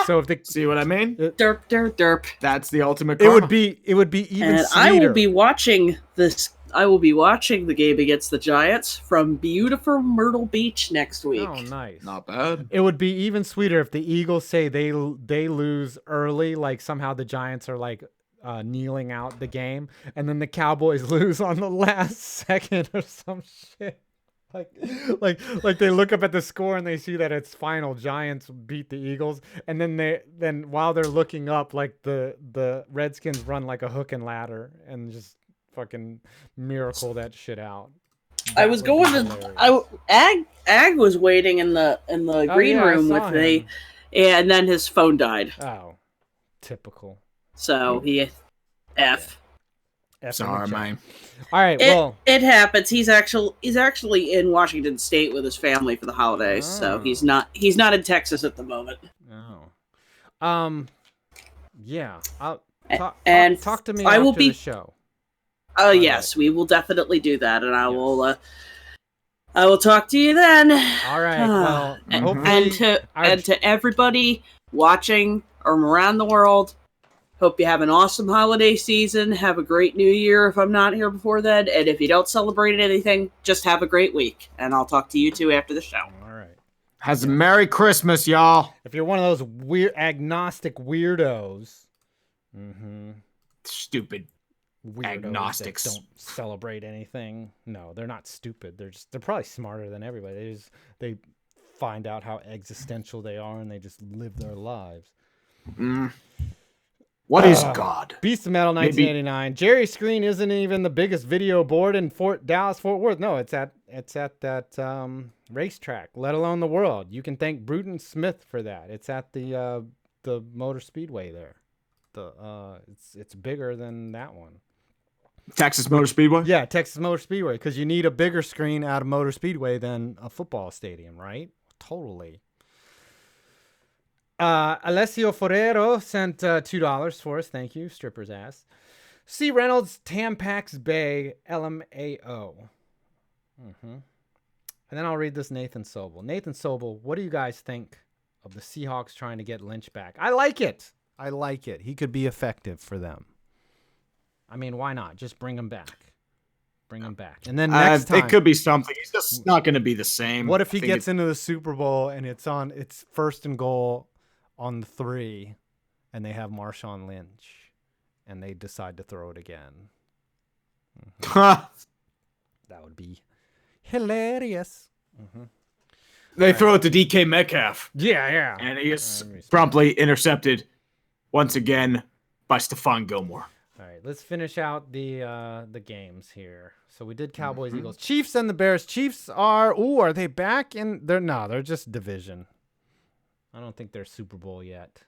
S1: So if
S3: see what I mean?
S6: Derp.
S3: That's the ultimate.
S1: It would be even
S6: and
S1: sweeter.
S6: I will be watching this I will be watching the game against the Giants from beautiful Myrtle Beach next week.
S1: Oh, nice.
S3: Not bad.
S1: It would be even sweeter if the Eagles say they lose early, like somehow the Giants are like kneeling out the game, and then the Cowboys lose on the last second or some shit. Like they look up at the score and they see that it's final. Giants beat the Eagles, and then while they're looking up, like the Redskins run like a hook and ladder and just fucking miracle that shit out.
S6: I was going to. Ag was waiting in the green room with me, and then his phone died.
S1: Oh, typical.
S6: So he F.
S3: Sorry, man.
S1: All right, well,
S6: it happens. He's actually in Washington State with his family for the holidays, so he's not in Texas at the moment.
S1: Oh, yeah. Talk to me
S6: I will
S1: after
S6: be
S1: the show.
S6: Oh yes, we will definitely do that, and I will talk to you then.
S1: All right. Well,
S6: and to everybody watching from around the world, hope you have an awesome holiday season. Have a great New Year if I'm not here before then, and if you don't celebrate anything, just have a great week. And I'll talk to you two after the show.
S1: All right.
S3: Has a Merry Christmas, y'all.
S1: If you're one of those weird agnostic weirdos,
S3: stupid agnostics
S1: that don't celebrate anything. No, they're not stupid. They're probably smarter than everybody. They find out how existential they are and they just live their lives.
S3: What is God?
S1: Beast of Metal 1989. Jerry Screen isn't even the biggest video board in Dallas Fort Worth. No, it's at that racetrack, let alone the world. You can thank Bruton Smith for that. It's at the Motor Speedway there. It's bigger than that one.
S3: Texas Motor Speedway?
S1: Yeah, Texas Motor Speedway, because you need a bigger screen at a Motor Speedway than a football stadium, right? Totally. Alessio Forero sent $2 for us. Thank you. Stripper's ass. C. Reynolds, Tampax Bay, LMAO. And then I'll read this Nathan Sobel. Nathan Sobel, what do you guys think of the Seahawks trying to get Lynch back? I like it. He could be effective for them. I mean, why not? Just bring him back. And then next time,
S3: it could be something. He's just not going to be the same.
S1: What if he gets into the Super Bowl and it's first and goal on the 3 and they have Marshawn Lynch and they decide to throw it again? That would be hilarious.
S3: They throw it to DK Metcalf.
S1: Yeah.
S3: And he is promptly intercepted once again by Stephon Gilmore.
S1: All right, let's finish out the games here. So we did Cowboys, Eagles, Chiefs, and the Bears. Chiefs are they back in? They're just division. I don't think they're Super Bowl yet.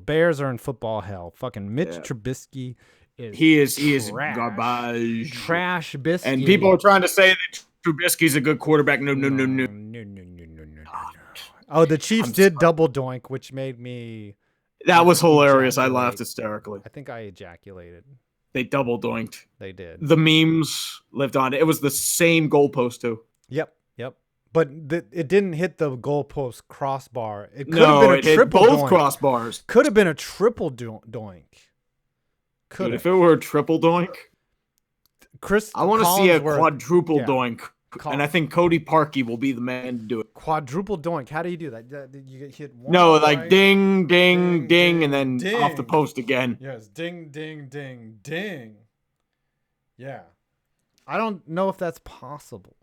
S1: Bears are in football hell. Fucking Mitch Trubisky is trash.
S3: Garbage.
S1: Trash biscuit.
S3: And people are trying to say that Trubisky's a good quarterback. No.
S1: Oh, the Chiefs did double doink, which made me.
S3: That was hilarious. I laughed hysterically.
S1: I think I ejaculated.
S3: They double doinked.
S1: They did.
S3: The memes lived on. It was the same goalpost too.
S1: Yep. But it didn't hit the goalpost crossbar. It could have been a triple
S3: hit both
S1: doink.
S3: crossbars.
S1: Could have been a triple doink.
S3: Dude, if it were a triple doink, I want to see a quadruple doink. And I think Cody Parkey will be the man to do it.
S1: Quadruple doink. How do you do that? You hit one.
S3: No, like ding, ding, ding, and then ding. Off the post again.
S1: Yes, ding, ding, ding, ding. Yeah. I don't know if that's possible.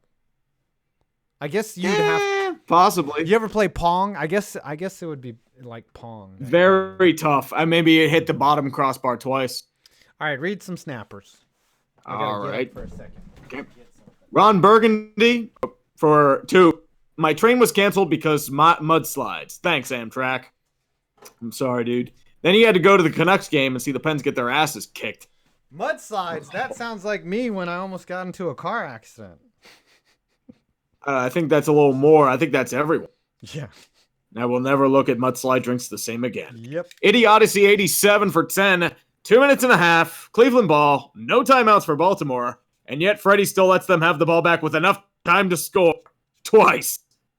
S1: I guess you'd have
S3: possibly.
S1: You ever play Pong? I guess it would be like Pong.
S3: Very tough. Maybe it hit the bottom crossbar twice.
S1: All right, read some snappers.
S3: All right.
S1: For a second.
S3: Okay. Ron Burgundy for 2. My train was canceled because mudslides. Thanks, Amtrak. I'm sorry, dude. Then he had to go to the Canucks game and see the Pens get their asses kicked.
S1: Mudslides? That sounds like me when I almost got into a car accident.
S3: I think that's a little more. I think that's everyone.
S1: Yeah.
S3: I will never look at mudslide drinks the same again.
S1: Yep.
S3: Idiocy 87 for 10. 2 minutes and a half. Cleveland ball. No timeouts for Baltimore. And yet Freddie still lets them have the ball back with enough time to score twice.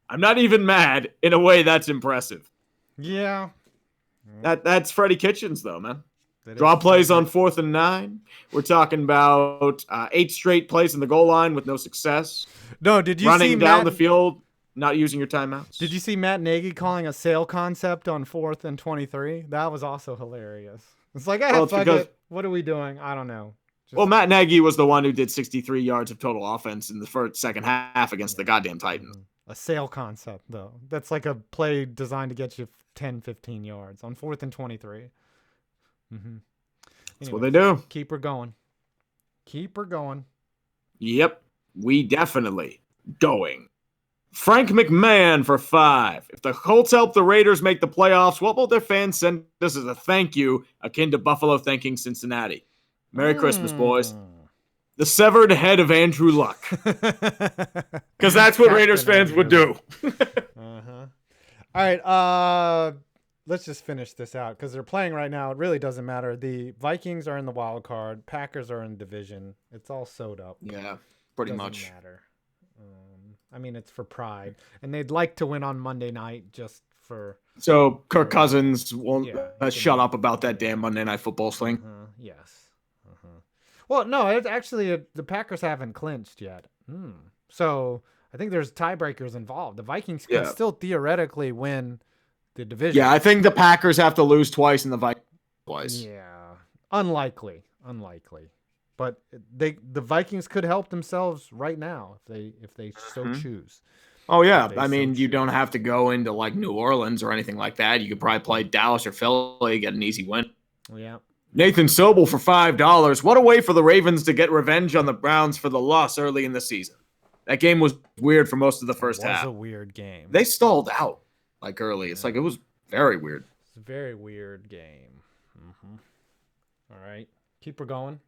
S3: I'm not even mad. In a way, that's impressive.
S1: Yeah.
S3: That's Freddie Kitchens, though, man. Draw plays on 4th and 9. We're talking about 8 straight plays in the goal line with no success.
S1: No, did you
S3: running
S1: see
S3: down
S1: Matt,
S3: the field, not using your timeouts?
S1: Did you see Matt Nagy calling a sail concept on 4th and 23? That was also hilarious. It's like,
S3: Well,
S1: fuck it. What are we doing? I don't know.
S3: Well, Matt Nagy was the one who did 63 yards of total offense in the second half against the goddamn Titans.
S1: A sail concept, though. That's like a play designed to get you 10, 15 yards on 4th and 23.
S3: That's what they do.
S1: Keep her going. Keep her going.
S3: Yep, we definitely going. Frank McMahon for 5. If the Colts help the Raiders make the playoffs, what will their fans send us as a thank you, akin to Buffalo thanking Cincinnati? Merry Christmas, boys. The severed head of Andrew Luck. Because that's what Raiders fans would do.
S1: All right, let's just finish this out because they're playing right now. It really doesn't matter. The Vikings are in the wild card. Packers are in division. It's all sewed up.
S3: Yeah, pretty
S1: Doesn't
S3: much.
S1: matter. I mean, it's for pride. And they'd like to win on Monday night just for...
S3: So Kirk Cousins won't
S1: Yeah,
S3: shut up about that damn Monday Night Football thing.
S1: Yes. Well, no, it's actually the Packers haven't clinched yet. So I think there's tiebreakers involved. The Vikings can still theoretically win the division.
S3: Yeah, I think the Packers have to lose twice and the Vikings twice.
S1: Yeah, unlikely. But the Vikings could help themselves right now if they so choose.
S3: Oh yeah, I mean you don't have to go into like New Orleans or anything like that. You could probably play Dallas or Philly, get an easy win.
S1: Yeah.
S3: Nathan Sobel for $5. What a way for the Ravens to get revenge on the Browns for the loss early in the season. That game was weird for most of the first half.
S1: It was a weird game.
S3: They stalled out like early. It's like it was very weird.
S1: It's a very weird game. All right, keep her going.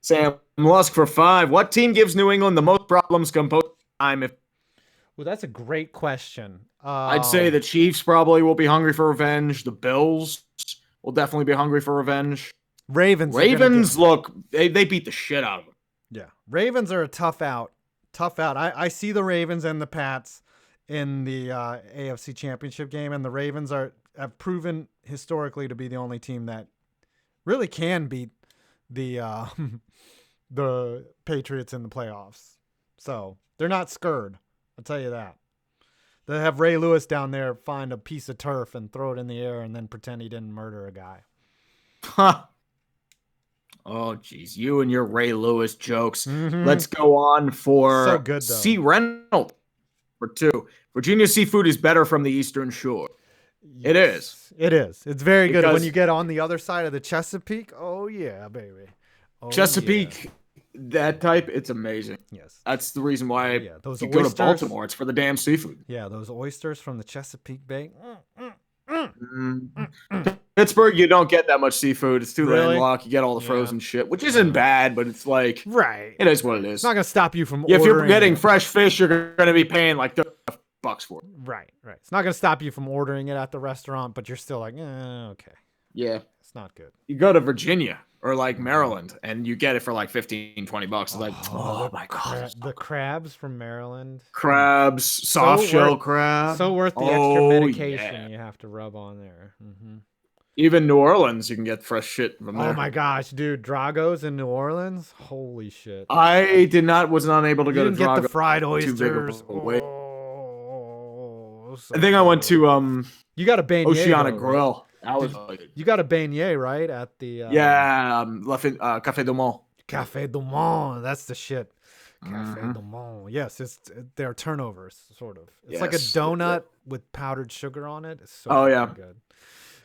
S3: Sam Lusk for 5. What team gives New England the most problems composed time?
S1: Well, that's a great question.
S3: I'd say the Chiefs probably will be hungry for revenge. The Bills will definitely be hungry for revenge.
S1: Ravens,
S3: look, they beat the shit out of them.
S1: Yeah, Ravens are a tough out. I see the Ravens and the Pats in the AFC Championship game, and the Ravens have proven historically to be the only team that really can beat the the Patriots in the playoffs. So they're not scared. I'll tell you that. They have Ray Lewis down there find a piece of turf and throw it in the air and then pretend he didn't murder a guy.
S3: Huh. Oh, geez. You and your Ray Lewis jokes. Let's go on for
S1: So good, though.
S3: C. Reynolds for 2. Virginia seafood is better from the Eastern Shore. It is.
S1: It is. It's very good.
S3: Because-
S1: When you get on the other side of the Chesapeake, oh, yeah, baby. Oh,
S3: Chesapeake, that type, it's amazing.
S1: Yes.
S3: That's the reason why
S1: those
S3: you go to
S1: oysters.
S3: Baltimore. It's for the damn seafood.
S1: Yeah, those oysters from the Chesapeake Bay.
S3: Pittsburgh, you don't get that much seafood. It's too
S1: Really?
S3: landlocked. You get all the frozen shit, which isn't bad, but it's like,
S1: Right.
S3: it is what it is.
S1: It's not going to stop you from
S3: Yeah, if you're
S1: ordering.
S3: getting fresh fish, you're going to be paying like $30 for it.
S1: Right. It's not going to stop you from ordering it at the restaurant, but you're still like, okay.
S3: Yeah.
S1: It's not good.
S3: You go to Virginia or like Maryland and you get it for like $15, $20. It's like, oh my God.
S1: The crabs from Maryland.
S3: Crabs, soft shell
S1: worth-
S3: crab.
S1: So worth the extra medication you have to rub on there.
S3: Even New Orleans, you can get fresh shit from there.
S1: Oh my gosh, dude. Drago's in New Orleans? Holy shit.
S3: I was not able to
S1: You
S3: go to
S1: didn't get
S3: Drago.
S1: the fried
S3: Too big of
S1: oysters.
S3: a wait.
S1: Oh, so
S3: I think I went to
S1: You got a beignet.
S3: Oceana
S1: though, right?
S3: Grill. That was
S1: You got a beignet, right? At the
S3: Café du Monde.
S1: Café du Monde. That's the shit. Café du Monde. Yes, they're turnovers, sort of. It's like a
S3: Yes.
S1: donut with powdered sugar on it. It's so
S3: Oh, yeah.
S1: good.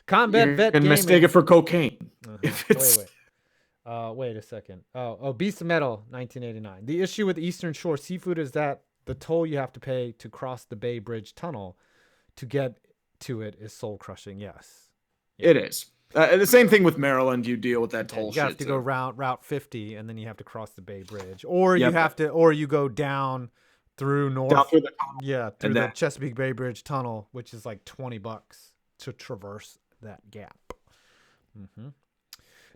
S1: Combat
S3: You
S1: Vet
S3: can
S1: Gaming.
S3: mistake it for cocaine. If it's
S1: Wait a second. Oh, Beast of Metal, 1989. The issue with Eastern Shore seafood is that the toll you have to pay to cross the Bay Bridge Tunnel to get to it is soul crushing. Yes.
S3: It is. The same thing with Maryland. You deal with that toll
S1: You
S3: shit.
S1: have to
S3: too.
S1: go Route 50, and then you have to cross the Bay Bridge, or you
S3: Yep.
S1: have to, or you go down through north.
S3: Down through the tunnel.
S1: Yeah, through
S3: And
S1: the
S3: that-
S1: Chesapeake Bay Bridge Tunnel, which is like $20 to traverse that gap.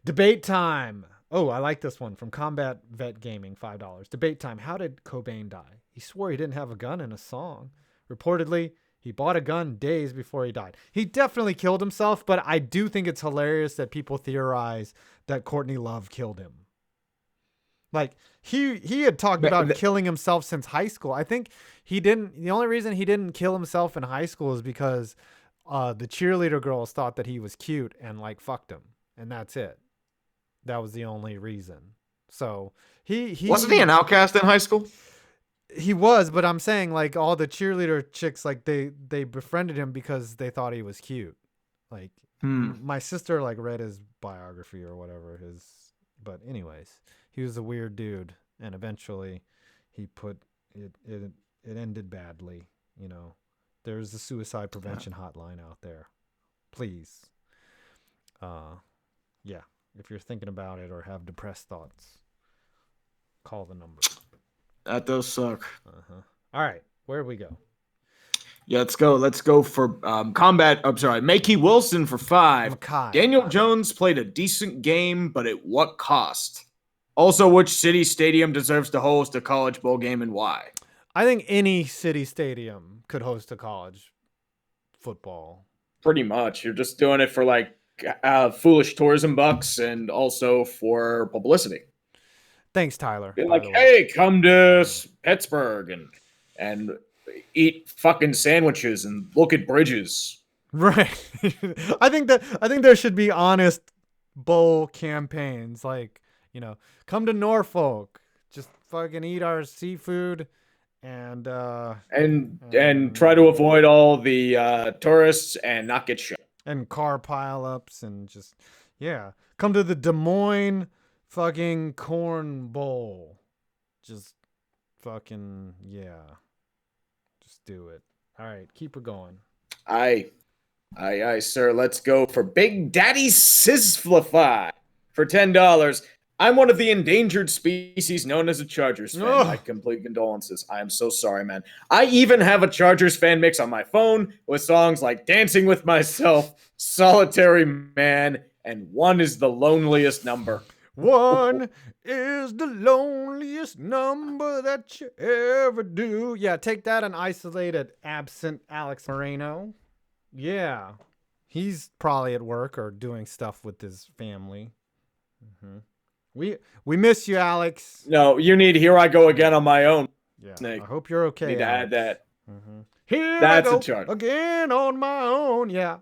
S1: Debate time. Oh, I like this one from Combat Vet Gaming, $5. Debate time. How did Cobain die? He swore he didn't have a gun in a song. Reportedly, He bought a gun days before he died. He definitely killed himself, but I do think it's hilarious that people theorize that Courtney Love killed him. Like, he had talked about killing himself since high school. I think the only reason he didn't kill himself in high school is because the cheerleader girls thought that he was cute and like fucked him. And that's it. That was the only reason. So he
S3: wasn't he an outcast in high school?
S1: He was, but I'm saying like all the cheerleader chicks, like they befriended him because they thought he was cute. Like my sister like read his biography or whatever but anyways, he was a weird dude, and eventually he put it ended badly. You know, there's the suicide prevention hotline out there. Please. Yeah. If you're thinking about it or have depressed thoughts, call the number.
S3: That does suck.
S1: All right. Where do we go?
S3: Yeah, let's go. Let's go for combat. I'm sorry. Makey Wilson for 5.
S1: Makai.
S3: Daniel Jones played a decent game, but at what cost? Also, which city stadium deserves to host a college bowl game and why?
S1: I think any city stadium could host a college football.
S3: Pretty much. You're just doing it for like foolish tourism bucks and also for publicity.
S1: Thanks, Tyler.
S3: Be like, hey, come to Pittsburgh and eat fucking sandwiches and look at bridges.
S1: Right. I think there should be honest bowl campaigns, like, you know, come to Norfolk, just fucking eat our seafood and
S3: try to avoid all the tourists and not get shot.
S1: And car pileups and just, yeah. Come to the Des Moines fucking Corn Bowl. Just fucking, yeah. Just do it. All right, keep her going.
S3: Aye, sir. Let's go for Big Daddy Sizzlify for $10. I'm one of the endangered species known as a Chargers fan.
S1: Ugh.
S3: My complete condolences. I am so sorry, man. I even have a Chargers fan mix on my phone with songs like Dancing with Myself, Solitary Man, and One is the Loneliest Number.
S1: One is the loneliest number that you ever do. Yeah, take that and isolate it. Absent Alex Moreno. Yeah. He's probably at work or doing stuff with his family. Mm-hmm. We miss you, Alex.
S3: No, you need Here I Go Again on My Own.
S1: Yeah,
S3: Snake.
S1: I hope you're okay.
S3: Need to add that.
S1: Mm-hmm. Here
S3: That's
S1: I go
S3: a chart.
S1: again on my own. Yeah.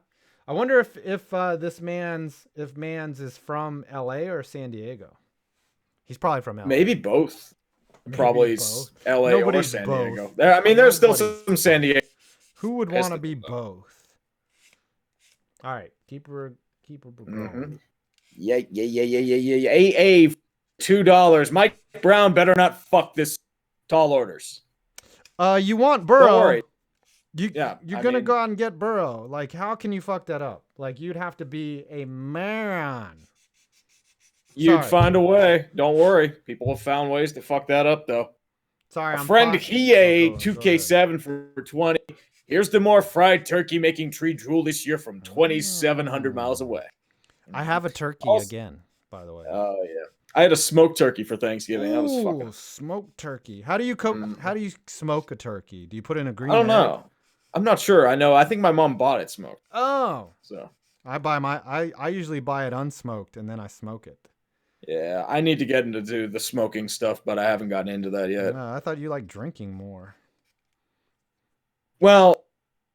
S1: I wonder if Mans is from LA or San Diego. He's probably from LA.
S3: Maybe both. Probably
S1: both.
S3: LA
S1: Nobody's
S3: or San
S1: both.
S3: Diego. There's still some San Diego.
S1: Who would want to be both? All right, keep her going.
S3: Mm-hmm. Yeah. AA $2. Mike Brown better not fuck this tall orders.
S1: You want Burrow?
S3: Don't worry.
S1: You're gonna go out and get Burrow. Like, how can you fuck that up? Like, you'd have to be a man.
S3: You'd find a way. Don't worry. People have found ways to fuck that up, though.
S1: Sorry,
S3: I'm friend Hiei 2K7 for 20. Here's the more fried turkey making tree drool this year from 2,700 miles away.
S1: I have a turkey again, by the way.
S3: Oh yeah, I had a smoked turkey for Thanksgiving. That was fucking
S1: smoked turkey. How do you cook? How do you smoke a turkey? Do you put in a green?
S3: I don't know. I'm not sure. I think my mom bought it smoked.
S1: Oh,
S3: so
S1: I usually buy it unsmoked and then I smoke it.
S3: Yeah, I need to get into do the smoking stuff, but I haven't gotten into that yet.
S1: No, I thought you liked drinking more.
S3: Well,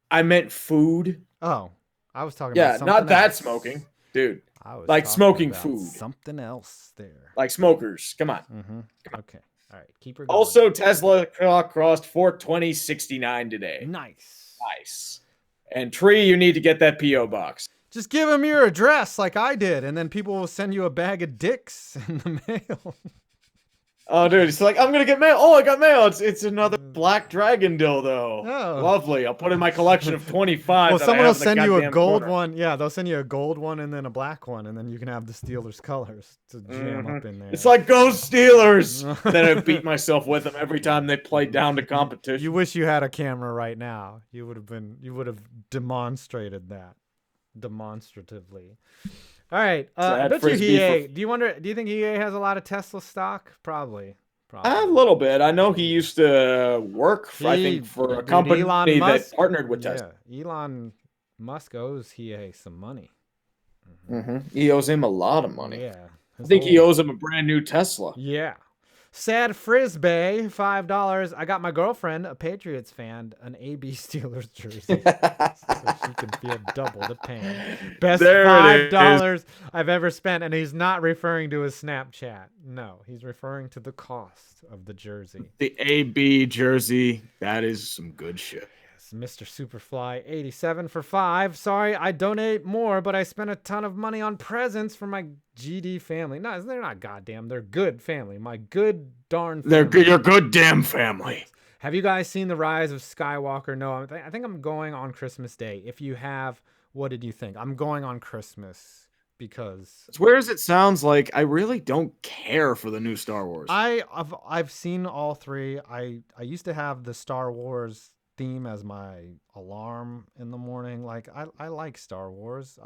S3: I meant food.
S1: Oh, I was talking about something
S3: not that
S1: else.
S3: smoking, dude.
S1: I was
S3: like
S1: talking
S3: smoking
S1: about
S3: food.
S1: Something else there.
S3: Like smokers. Come on.
S1: Mm-hmm. Okay. All right. Keep her going.
S3: Also, Tesla crossed 420.69 today.
S1: Nice.
S3: And Tree, you need to get that P.O. box.
S1: Just give him your address like I did, and then people will send you a bag of dicks in the mail.
S3: Oh, dude, it's like, I'm going to get mail. Oh, I got mail. It's another Black Dragon dildo.
S1: Oh.
S3: Lovely. I'll put in my collection of 25.
S1: Well,
S3: that
S1: someone
S3: I
S1: will
S3: have in the
S1: send you a
S3: goddamn
S1: gold
S3: corner.
S1: one. Yeah, they'll send you a gold one and then a black one, and then you can have the Steelers colors to jam up in there.
S3: It's like, go Steelers! Then I beat myself with them every time they played down to competition.
S1: You wish you had a camera right now. You would have demonstrated that demonstratively. All right. I bet you Hiei. Do you think Hiei has a lot of Tesla stock? Probably.
S3: A little bit. I know he used to work, I think, for a
S1: Dude,
S3: company
S1: Elon Musk,
S3: that partnered with Tesla.
S1: Yeah, Elon Musk owes he some money.
S3: He owes him a lot of money.
S1: Yeah.
S3: I think he owes him a brand new Tesla.
S1: Yeah. Sad Frisbee, $5. I got my girlfriend, a Patriots fan, an AB Steelers jersey. So she can feel double the pain. Best
S3: There it
S1: $5 I've ever spent. And he's not referring to his Snapchat. No, he's referring to the cost of the jersey.
S3: The AB jersey. That is some good shit.
S1: Mr. Superfly 87 for $5. Sorry, I donate more, but I spent a ton of money on presents for my GD family. No, they're not goddamn. They're good family. My good darn family.
S3: They're good. Your good damn family.
S1: Have you guys seen The Rise of Skywalker? No, I think I'm going on Christmas Day. If you have, what did you think? I'm going on Christmas because
S3: As weird as it sounds, like I really don't care for the new Star Wars.
S1: I've seen all three. I used to have the Star Wars theme as my alarm in the morning. Like I like Star Wars.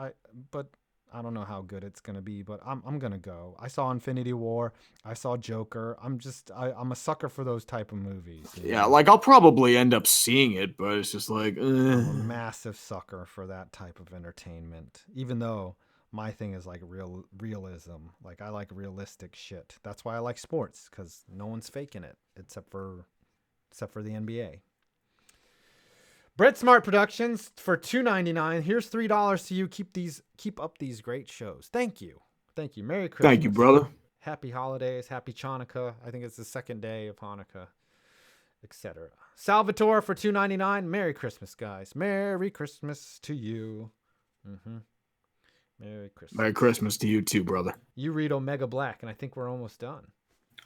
S1: But I don't know how good it's gonna be, but I'm gonna go. I saw Infinity War. I saw Joker. I'm a sucker for those type of movies.
S3: Yeah, like I'll probably end up seeing it, but it's just like
S1: I'm a massive sucker for that type of entertainment. Even though my thing is like realism. Like I like realistic shit. That's why I like sports, because no one's faking it except for the NBA. Brett Smart Productions for $2.99. Here's $3 to you. Keep up these great shows. Thank you. Merry Christmas.
S3: Thank you, brother.
S1: Happy holidays. Happy Chanukah. I think it's the second day of Hanukkah, etc. Salvatore for $2.99. Merry Christmas, guys. Merry Christmas to you. Merry Christmas.
S3: Merry Christmas to you too, brother.
S1: You read Omega Black, and I think we're almost done.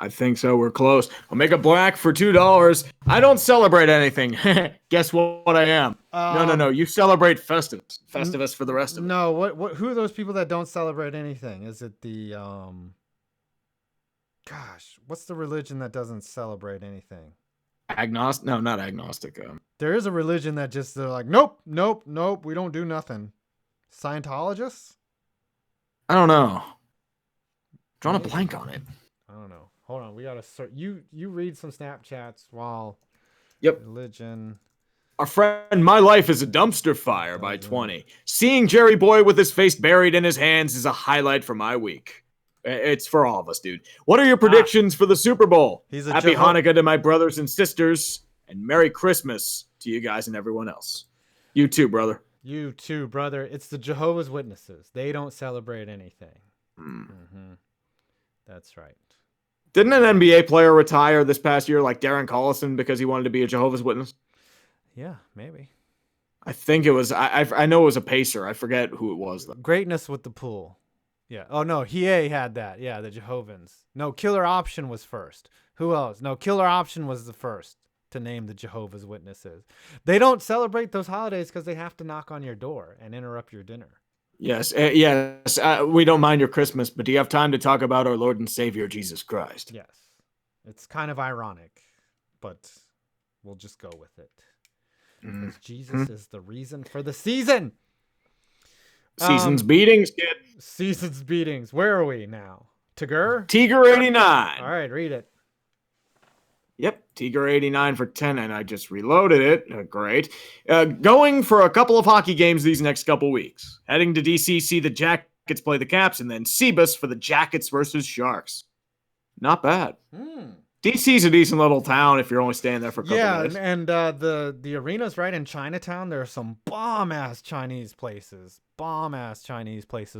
S3: I think so. We're close. Omega Black for $2. I don't celebrate anything. Guess what I am? No. You celebrate Festivus for the rest of it.
S1: No. What? Who are those people that don't celebrate anything? Is it the Gosh, what's the religion that doesn't celebrate anything?
S3: Agnostic? No, not agnostic.
S1: There is a religion that just they're like, nope. We don't do nothing. Scientologists?
S3: I don't know. Drawing a blank on it.
S1: I don't know. Hold on, we gotta search. You read some Snapchats while.
S3: Yep.
S1: Religion.
S3: Our friend My Life is a Dumpster Fire by 20. Seeing Jerry Boy with his face buried in his hands is a highlight for my week. It's for all of us, dude. What are your predictions for the Super Bowl? Happy Hanukkah to my brothers and sisters, and Merry Christmas to you guys and everyone else. You too, brother.
S1: You too, brother. It's the Jehovah's Witnesses. They don't celebrate anything. That's right.
S3: Didn't an NBA player retire this past year, like Darren Collison, because he wanted to be a Jehovah's Witness?
S1: Yeah, maybe.
S3: I think it was. I know it was a Pacer. I forget who it was though.
S1: Greatness with the pool. Yeah. Oh no, he had that. Yeah, the Jehovah's. No, Killer Option was first. Who else? No, Killer Option was the first to name the Jehovah's Witnesses. They don't celebrate those holidays because they have to knock on your door and interrupt your dinner.
S3: Yes. We don't mind your Christmas, but do you have time to talk about our Lord and Savior Jesus Christ?
S1: Yes. It's kind of ironic, but we'll just go with it. Because Jesus is the reason for the season.
S3: Season's beatings, kid.
S1: Season's beatings. Where are we now? Tiger
S3: 89.
S1: All right, read it.
S3: Yep, Tiger 89 for 10, and I just reloaded it. Great. Going for a couple of hockey games these next couple weeks. Heading to DC, see the Jackets play the Caps, and then Cebus for the Jackets versus Sharks. Not bad. DC's a decent little town if you're only staying there for a couple days.
S1: Yeah, and the arena's right in Chinatown. There are some bomb-ass Chinese places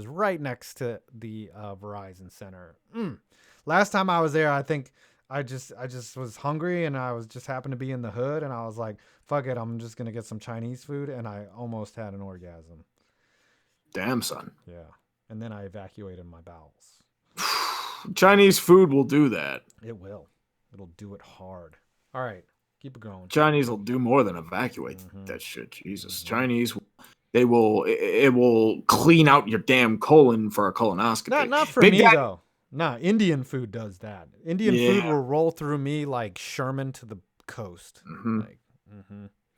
S1: right next to the Verizon Center. Last time I was there, I think I just was hungry, and I was just happened to be in the hood, and I was like, fuck it, I'm just gonna get some Chinese food, and I almost had an orgasm.
S3: Damn, son.
S1: Yeah, and then I evacuated my bowels.
S3: Chinese food will do that.
S1: It will. It'll do it hard. All right, keep it going.
S3: Chinese will do more than evacuate that shit. Jesus, Chinese, it will clean out your damn colon for a colonoscopy.
S1: Not for me though. Nah, Indian food does that. Indian food will roll through me like Sherman to the coast.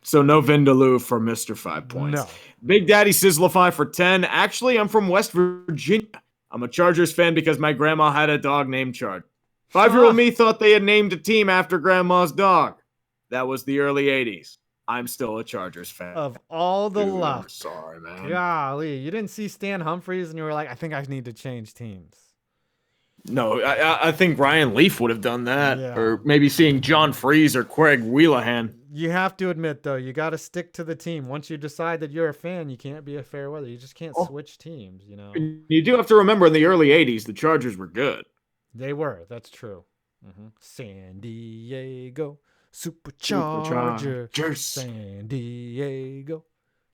S3: So no Vindaloo for Mr. 5 points.
S1: No.
S3: Big Daddy Sizzlify for 10. Actually, I'm from West Virginia. I'm a Chargers fan because my grandma had a dog named Chard. 5-year-old me thought they had named a team after Grandma's dog. That was the early 80s. I'm still a Chargers fan.
S1: Of all the
S3: Dude,
S1: luck.
S3: I'm sorry, man.
S1: Golly, you didn't see Stan Humphries and you were like, I think I need to change teams.
S3: No, I think Ryan Leaf would have done that.
S1: Yeah.
S3: Or maybe seeing John Freese or Craig Wheelahan.
S1: You have to admit, though, you got to stick to the team. Once you decide that you're a fan, you can't be a fair weather. You just can't switch teams, you know.
S3: You do have to remember in the early 80s, the Chargers were good.
S1: They were. That's true. San Diego Superchargers. San Diego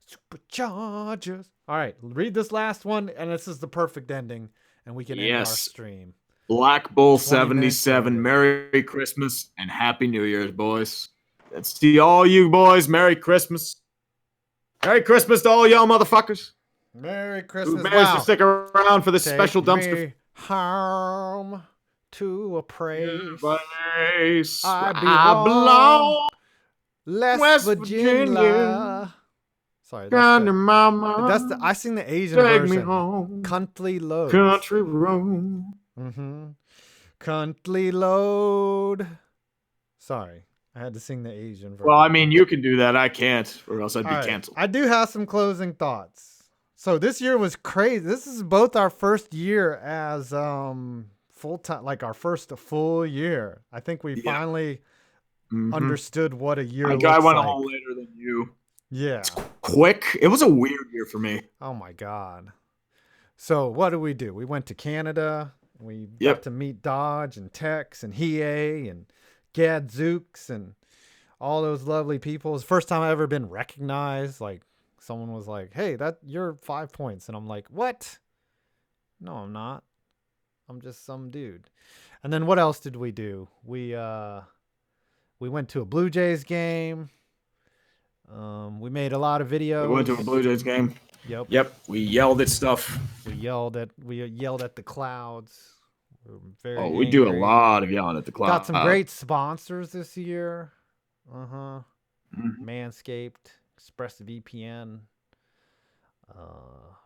S1: Superchargers. All right, read this last one, and this is the perfect ending, and we can end our stream.
S3: Black Bull
S1: 20 minutes
S3: 77. Merry Christmas and Happy New Year's, boys. Let's see all you boys. Merry Christmas. Merry Christmas to all y'all motherfuckers.
S1: Merry Christmas.
S3: Who managed to stick around for this special dumpster
S1: me home to a place
S3: place
S1: I belong. West Virginia.
S3: Virginia.
S1: Sorry,
S3: Mama.
S1: that's the I sing the Asian
S3: Take
S1: version.
S3: me home.
S1: Country Load.
S3: Country road.
S1: Country Load. Sorry, I had to sing the Asian version.
S3: Well, I mean, you can do that. I can't, or else I'd be
S1: All right,
S3: canceled.
S1: I do have some closing thoughts. So this year was crazy. This is both our first year as full time, like our first full year. I think we finally understood what a year looks
S3: I went
S1: like.
S3: a whole later than you.
S1: Yeah.
S3: Quick. It was a weird year for me.
S1: Oh my God. So what did we do? We went to Canada. We got to meet Dodge and Tex and Hiei and Gadzooks and all those lovely people. It's the first time I've ever been recognized. Like someone was like, "Hey, you're 5 points," and I'm like, "What? No, I'm not. I'm just some dude." And then what else did we do? We went to a Blue Jays game. We made a lot of videos.
S3: We went to a Blue Jays game. Yep. We yelled at stuff.
S1: We yelled at the clouds. We
S3: we do a lot of yelling at the clouds.
S1: Got some great sponsors this year. Manscaped, ExpressVPN,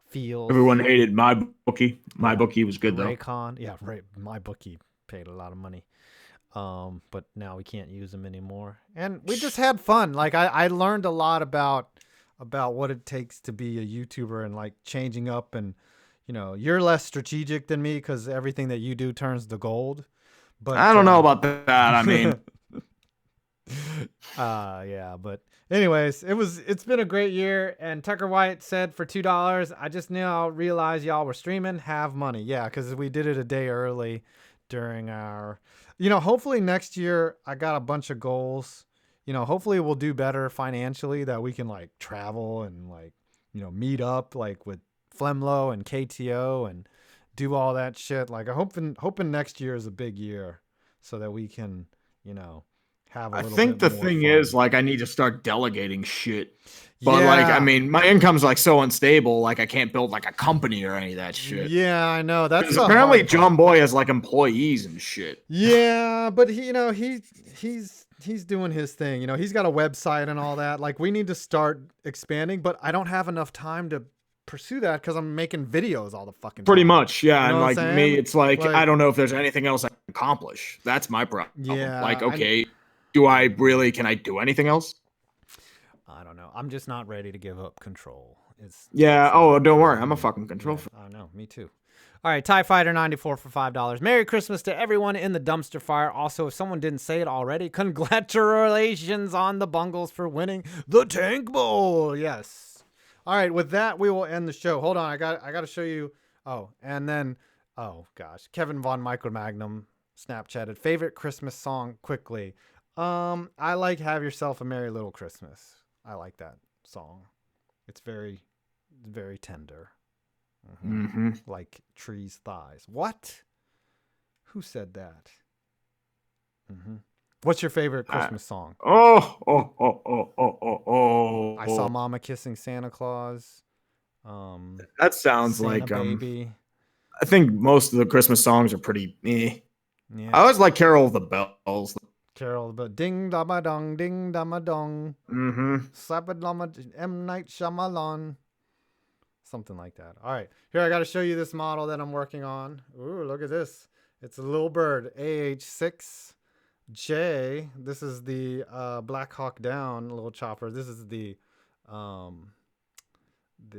S1: Fields.
S3: Everyone hated my bookie. My bookie was good though.
S1: Raycon. Yeah, right. My bookie paid a lot of money. But now we can't use them anymore. And we just had fun. Like I learned a lot about what it takes to be a YouTuber and like changing up, and you're less strategic than me because everything that you do turns to gold. But
S3: I don't know about that. I mean,
S1: yeah, but anyways, it's been a great year. And Tucker White said for $2, I just now realized y'all were streaming. Have money. Yeah, because we did it a day early during our, hopefully next year I got a bunch of goals. Hopefully we'll do better financially, that we can like travel and like, meet up like with Flemlo and KTO and do all that shit. Like I'm hoping next year is a big year so that we can, have a little
S3: I think
S1: bit
S3: the
S1: more
S3: thing
S1: fun.
S3: is, like, I need to start delegating shit. But like, I mean, my income's like so unstable, like I can't build like a company or any of that shit.
S1: Yeah, I know. That's
S3: Because
S1: the
S3: apparently
S1: hard part.
S3: John Boy has like employees and shit.
S1: Yeah, but he's doing his thing. He's got a website and all that. Like we need to start expanding, but I don't have enough time to pursue that because I'm making videos all the fucking time.
S3: Pretty much, yeah.
S1: You know
S3: And
S1: what
S3: like
S1: I'm
S3: me,
S1: saying?
S3: it's like
S1: Like-
S3: I don't know if there's anything else I can accomplish. That's my problem.
S1: Yeah,
S3: Like, okay, can I do anything else?
S1: I don't know. I'm just not ready to give up control.
S3: Yeah. Oh, don't worry. I'm a fucking control.
S1: I know. Me too. All right, TIE Fighter 94 for $5. Merry Christmas to everyone in the dumpster fire. Also, if someone didn't say it already, congratulations on the Bungles for winning the Tank Bowl. Yes. All right, with that, we will end the show. Hold on, I got to show you. Oh, and then, oh gosh, Kevin Von Micromagnum Snapchatted favorite Christmas song quickly. I like "Have Yourself a Merry Little Christmas." I like that song. It's very, very tender. Like trees' thighs. What? Who said that? What's your favorite Christmas song?
S3: Oh.
S1: I Saw Mama Kissing Santa Claus.
S3: That sounds
S1: Santa
S3: like
S1: Baby.
S3: I think most of the Christmas songs are pretty meh.
S1: Yeah.
S3: I always like Carol of the Bells.
S1: Carol, but ding dama dong, ding dama dong. Sabadama M Night Shyamalan. Something like that. All right, here I got to show you this model that I'm working on. Ooh, look at this. It's a little bird. AH6J. This is the Black Hawk Down little chopper. This is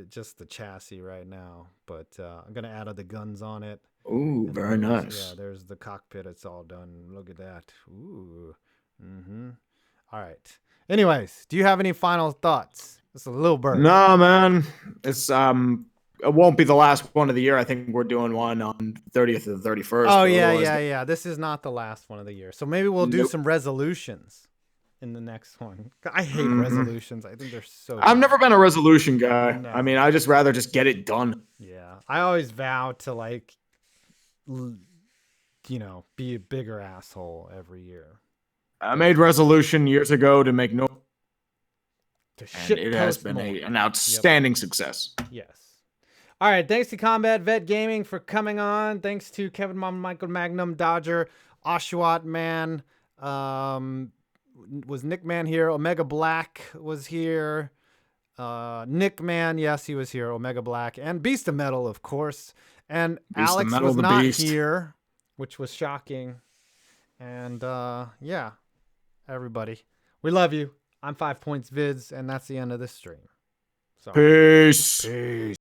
S1: just the chassis right now, but I'm gonna add other guns on it.
S3: Ooh,
S1: And
S3: very nice.
S1: Yeah, there's the cockpit. It's all done. Look at that. Ooh. All right. Anyways, do you have any final thoughts? It's a little bird.
S3: No, man. It's it won't be the last one of the year. I think we're doing one on 30th or the 31st.
S1: Oh yeah. This is not the last one of the year. So maybe we'll do
S3: Nope.
S1: some resolutions in the next one. I hate resolutions. I think they're so
S3: I've never been a resolution guy.
S1: No.
S3: I mean, I just rather just get it done.
S1: Yeah. I always vow to like be a bigger asshole every year.
S3: I made resolution years ago to make no,
S1: To
S3: and it has
S1: shitpost
S3: been
S1: more.
S3: an outstanding success.
S1: Yes. All right. Thanks to Combat Vet Gaming for coming on. Thanks to Kevin Mom, Michael Magnum, Dodger, Oshawott Man. Was Nick Man here? Omega Black was here. Nick Man, yes, he was here. Omega Black and Beast of Metal, of course. And
S3: Beast of
S1: Alex
S3: Metal,
S1: was
S3: the
S1: not
S3: Beast.
S1: here, which was shocking. And yeah, everybody, we love you. I'm 5 Points Vids, and that's the end of this stream. So
S3: Peace.
S1: peace.